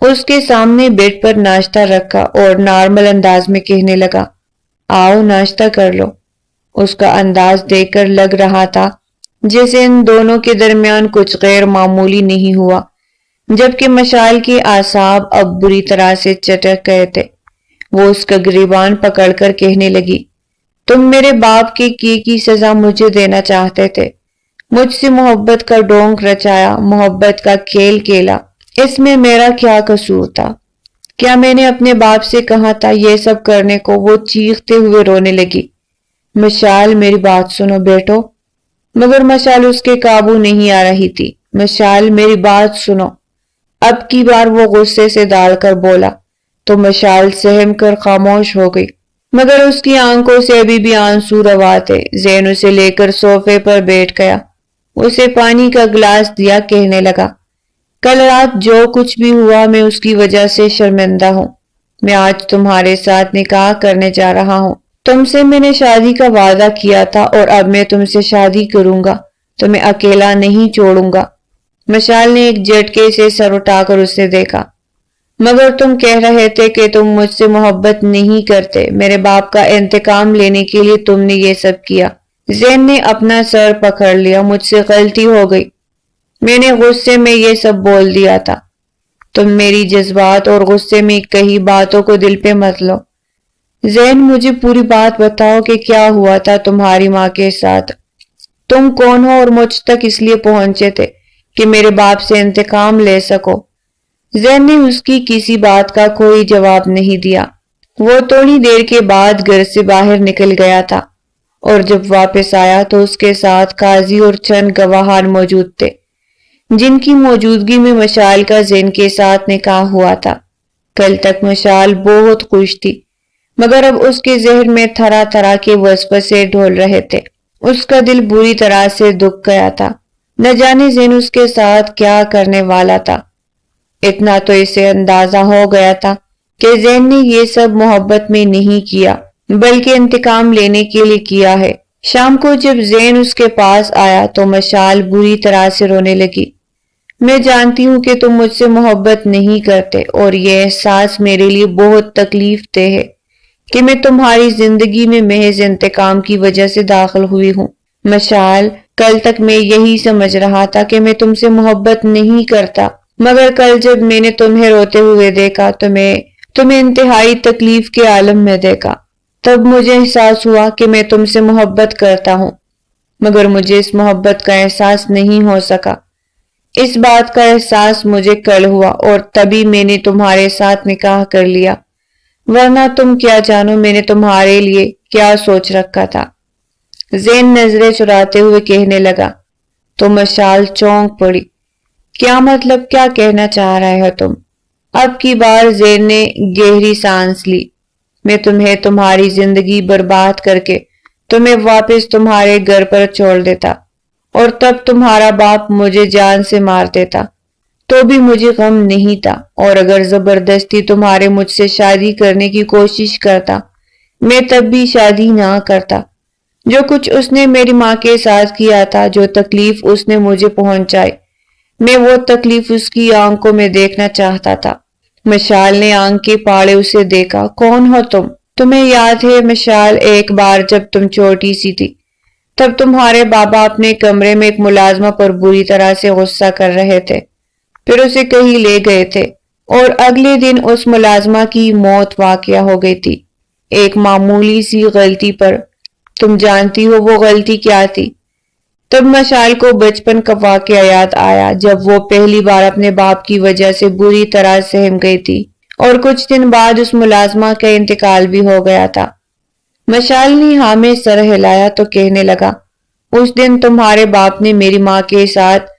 اس کے سامنے بیڈ پر ناشتہ رکھا اور نارمل انداز میں کہنے لگا، آؤ ناشتہ کر لو۔ اس کا انداز دیکھ کر لگ رہا تھا جیسے ان دونوں کے درمیان کچھ غیر معمولی نہیں ہوا، جبکہ مشال کے اعصاب اب بری طرح سے چٹک گئے تھے۔ وہ اس کا گریبان پکڑ کر کہنے لگی، تم میرے باپ کے کی سزا مجھے دینا چاہتے تھے، مجھ سے محبت کا ڈونک رچایا، محبت کا کھیل کھیلا، اس میں میرا کیا قصور تھا؟ کیا میں نے اپنے باپ سے کہا تھا یہ سب کرنے کو؟ وہ چیختے ہوئے رونے لگی۔ مشال میری بات سنو بیٹو۔ مگر مشال اس کے قابو نہیں آ رہی تھی۔ مشال میری بات سنو۔ اب کی بار وہ غصے سے ڈال کر بولا تو مشال سہم کر خاموش ہو گئی، مگر اس کی آنکھوں سے ابھی بھی آنسو روا تھے۔ زین اسے لے کر صوفے پر بیٹھ گیا، اسے پانی کا گلاس دیا، کہنے لگا، کل رات جو کچھ بھی ہوا میں اس کی وجہ سے شرمندہ ہوں۔ میں آج تمہارے ساتھ نکاح کرنے جا رہا ہوں۔ تم سے میں نے شادی کا وعدہ کیا تھا اور اب میں تم سے شادی کروں گا، تمہیں اکیلا نہیں چھوڑوں گا۔ مشال نے ایک جھٹکے سے سر اٹھا کر اسے دیکھا۔ مگر تم کہہ رہے تھے کہ تم مجھ سے محبت نہیں کرتے، میرے باپ کا انتقام لینے کے لیے تم نے یہ سب کیا۔ زین نے اپنا سر پکڑ لیا، مجھ سے غلطی ہو گئی، میں نے غصے میں یہ سب بول دیا تھا۔ تم میری جذبات اور غصے میں کئی باتوں کو دل پہ مت لو۔ زین مجھے پوری بات بتاؤ کہ کیا ہوا تھا تمہاری ماں کے ساتھ، تم کون ہو اور مجھ تک اس لیے پہنچے تھے کہ میرے باپ سے انتقام لے سکو۔ زین نے اس کی کسی بات کا کوئی جواب نہیں دیا۔ وہ تھوڑی دیر کے بعد گھر سے باہر نکل گیا تھا، اور جب واپس آیا تو اس کے ساتھ قاضی اور چند گواہان موجود تھے، جن کی موجودگی میں مشال کا زین کے ساتھ نکاح ہوا تھا۔ کل تک مشال بہت خوش تھی، مگر اب اس کے ذہن میں طرح طرح کے وسوسے ڈھول رہے تھے۔ اس کا دل بری طرح سے دکھ گیا تھا، نہ جانے زین اس کے ساتھ کیا کرنے والا تھا۔ اتنا تو اسے اندازہ ہو گیا تھا کہ زین نے یہ سب محبت میں نہیں کیا، بلکہ انتقام لینے کے لیے کیا ہے۔ شام کو جب زین اس کے پاس آیا تو مشال بری طرح سے رونے لگی۔ میں جانتی ہوں کہ تم مجھ سے محبت نہیں کرتے، اور یہ احساس میرے لیے بہت تکلیف دہ ہے کہ میں تمہاری زندگی میں محض انتقام کی وجہ سے داخل ہوئی ہوں۔ مشال، کل تک میں یہی سمجھ رہا تھا کہ میں تم سے محبت نہیں کرتا، مگر کل جب میں نے تمہیں روتے ہوئے دیکھا، تمہیں انتہائی تکلیف کے عالم میں دیکھا، تب مجھے احساس ہوا کہ میں تم سے محبت کرتا ہوں، مگر مجھے اس محبت کا احساس نہیں ہو سکا۔ اس بات کا احساس مجھے کل ہوا اور تبھی میں نے تمہارے ساتھ نکاح کر لیا، ورنہ تم کیا جانو میں نے تمہارے لیے کیا سوچ رکھا تھا۔ زین نظریں چراتے ہوئے کہنے لگا۔ تو مشال چونک پڑی۔ کیا مطلب، کیا کہنا چاہ رہے ہو تم؟ اب کی بار زین نے گہری سانس لی۔ میں تمہیں تمہاری زندگی برباد کر کے تمہیں واپس تمہارے گھر پر چھوڑ دیتا اور تب تمہارا باپ مجھے جان سے مار دیتا تو بھی مجھے غم نہیں تھا، اور اگر زبردستی تمہارے مجھ سے شادی کرنے کی کوشش کرتا میں تب بھی شادی نہ کرتا۔ جو کچھ اس نے میری ماں کے ساتھ کیا تھا، جو تکلیف اس نے مجھے پہنچائی، میں وہ تکلیف اس کی آنکھوں میں دیکھنا چاہتا تھا۔ مشال نے آنکھ کے پاڑے اسے دیکھا۔ کون ہو تم؟ تمہیں یاد ہے مشال، ایک بار جب تم چھوٹی سی تھی تب تمہارے بابا اپنے کمرے میں ایک ملازمہ پر بری طرح سے غصہ کر رہے تھے، پھر اسے کہیں لے گئے تھے اور اگلے دن اس ملازمہ کی موت واقع ہو گئی تھی، ایک معمولی سی غلطی پر۔ تم جانتی ہو وہ غلطی کیا تھی؟ تب مشال کو بچپن کا واقعہ یاد آیا جب وہ پہلی بار اپنے باپ کی وجہ سے بری طرح سہم گئی تھی اور کچھ دن بعد اس ملازمہ کا انتقال بھی ہو گیا تھا۔ مشال نے ہاں میں سر ہلایا تو کہنے لگا، اس دن تمہارے باپ نے میری ماں کے ساتھ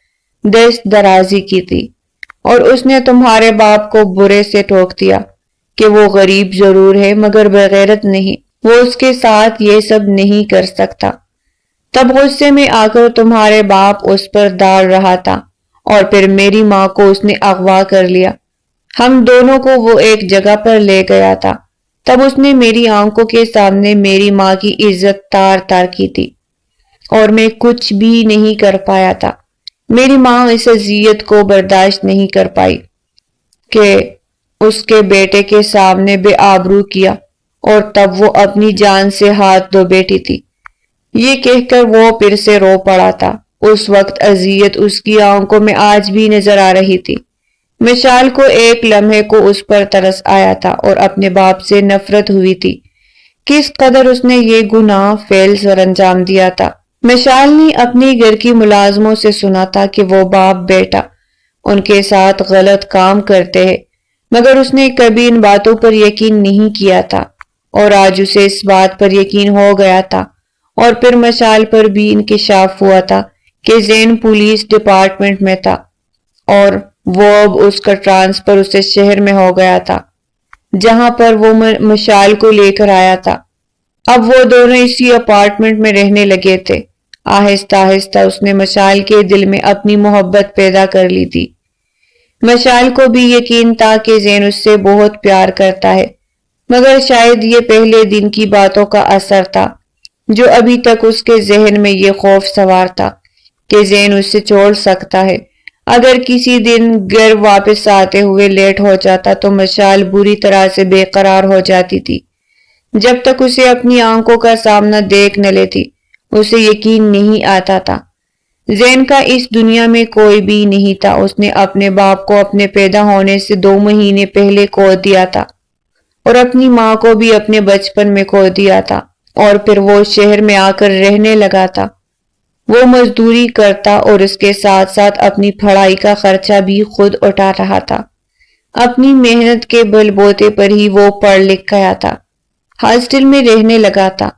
دست درازی کی تھی اور اس نے تمہارے باپ کو برے سے ٹوک دیا کہ وہ غریب ضرور ہے مگر بغیرت نہیں، وہ اس کے ساتھ یہ سب نہیں کر سکتا۔ تب غصے میں آ کر تمہارے باپ اس پر ڈال رہا تھا اور پھر میری ماں کو اس نے اغوا کر لیا، ہم دونوں کو وہ ایک جگہ پر لے گیا تھا۔ تب اس نے میری آنکھوں کے سامنے میری ماں کی عزت تار تار کی تھی اور میں کچھ بھی نہیں کر پایا تھا۔ میری ماں اس اذیت کو برداشت نہیں کر پائی کہ اس کے بیٹے کے سامنے بے آبرو کیا اور تب وہ اپنی جان سے ہاتھ دھو بیٹھی تھی۔ یہ کہہ کر وہ پھر سے رو پڑا تھا۔ اس وقت اذیت اس کی آنکھوں میں آج بھی نظر آ رہی تھی۔ مشال کو ایک لمحے کو اس پر ترس آیا تھا اور اپنے باپ سے نفرت ہوئی تھی، کس قدر اس نے یہ گناہ فعل سر انجام دیا تھا۔ مشال نے اپنے گھر کی ملازموں سے سنا تھا کہ وہ باپ بیٹا ان کے ساتھ غلط کام کرتے ہیں، مگر اس نے کبھی ان باتوں پر یقین نہیں کیا تھا اور آج اسے اس بات پر یقین ہو گیا تھا۔ اور پھر مشال پر بھی انکشاف ہوا تھا کہ زین پولیس ڈپارٹمنٹ میں تھا اور وہ اب اس کا ٹرانسفر اسے شہر میں ہو گیا تھا جہاں پر وہ مشال کو لے کر آیا تھا۔ اب وہ دونوں اسی اپارٹمنٹ میں رہنے لگے تھے۔ آہستہ آہستہ اس نے مشال کے دل میں اپنی محبت پیدا کر لی تھی۔ مشال کو بھی یقین تھا کہ زین اس سے بہت پیار کرتا ہے، مگر شاید یہ پہلے دن کی باتوں کا اثر تھا جو ابھی تک اس کے ذہن میں یہ خوف سوار تھا کہ زین اس سے چھوڑ سکتا ہے۔ اگر کسی دن گھر واپس آتے ہوئے لیٹ ہو جاتا تو مشال بری طرح سے بے قرار ہو جاتی تھی۔ جب تک اسے اپنی آنکھوں کا سامنا دیکھ نہ لیتی اسے یقین نہیں آتا تھا۔ زین کا اس دنیا میں کوئی بھی نہیں تھا۔ اس نے اپنے باپ کو اپنے پیدا ہونے سے 2 مہینے پہلے کھو دیا تھا اور اپنی ماں کو بھی اپنے بچپن میں کھو دیا تھا، اور پھر وہ شہر میں آ کر رہنے لگا تھا۔ وہ مزدوری کرتا اور اس کے ساتھ ساتھ اپنی پڑھائی کا خرچہ بھی خود اٹھا رہا تھا۔ اپنی محنت کے بل بوتے پر ہی وہ پڑھ لکھ گیا تھا، ہاسٹل میں رہنے لگا تھا۔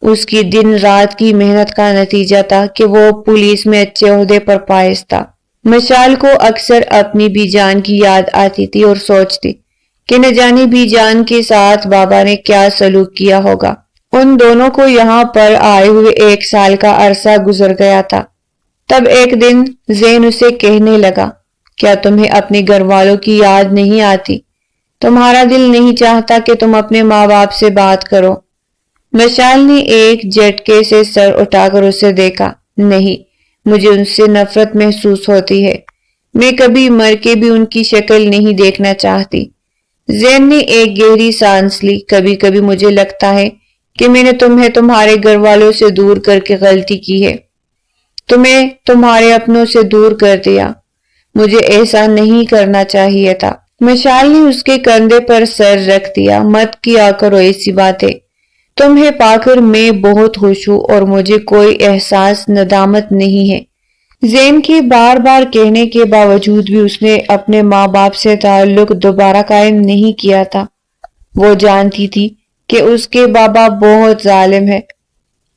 اس کی دن رات کی محنت کا نتیجہ تھا کہ وہ پولیس میں اچھے عہدے پر فائز تھا۔ مشال کو اکثر اپنی بی جان کی یاد آتی تھی اور سوچتی کہ نہ جانے بی جان کے ساتھ بابا نے کیا سلوک کیا ہوگا۔ ان دونوں کو یہاں پر آئے ہوئے 1 سال کا عرصہ گزر گیا تھا۔ تب ایک دن زین اسے کہنے لگا، کیا تمہیں اپنے گھر والوں کی یاد نہیں آتی؟ تمہارا دل نہیں چاہتا کہ تم اپنے ماں باپ سے بات کرو؟ مشال نے ایک جھٹکے سے سر اٹھا کر اسے دیکھا۔ نہیں، مجھے ان سے نفرت محسوس ہوتی ہے، میں کبھی مر کے بھی ان کی شکل نہیں دیکھنا چاہتی۔ زین نے ایک گہری سانس لی۔ کبھی کبھی مجھے لگتا ہے کہ میں نے تمہیں تمہارے گھر والوں سے دور کر کے غلطی کی ہے، تمہیں تمہارے اپنوں سے دور کر دیا۔ مجھے ایسا نہیں کرنا چاہیے تھا۔ مشال نے اس کے کندھے پر سر رکھ دیا۔ مت کیا کرو ایسی باتیں، تمہیں پا کر میں بہت خوش ہوں اور مجھے کوئی احساس ندامت نہیں ہے۔ زین کے بار بار کہنے کے باوجود بھی اس نے اپنے ماں باپ سے تعلق دوبارہ قائم نہیں کیا تھا۔ وہ جانتی تھی کہ اس کے بابا بہت ظالم ہے۔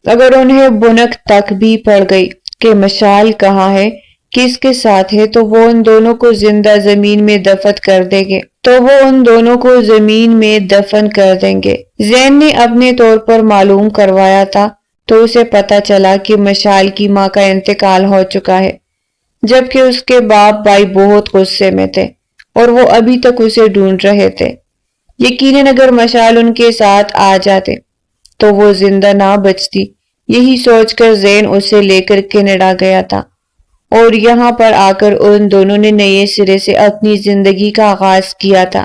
اگر انہیں بھنک تک بھی پڑ گئی کہ مشال کہاں ہے، کس کے ساتھ ہے، تو وہ ان دونوں کو زندہ زمین میں دفن کر دیں گے۔ زین نے اپنے طور پر معلوم کروایا تھا تو اسے پتا چلا کہ مشال کی ماں کا انتقال ہو چکا ہے، جبکہ اس کے باپ بھائی بہت غصے میں تھے اور وہ ابھی تک اسے ڈھونڈ رہے تھے۔ یقیناً اگر مشال ان کے ساتھ آ جاتے تو وہ زندہ نہ بچتی۔ یہی سوچ کر زین اسے لے کر کینیڈا گیا تھا اور یہاں پر آ کر ان دونوں نے نئے سرے سے اپنی زندگی کا آغاز کیا تھا۔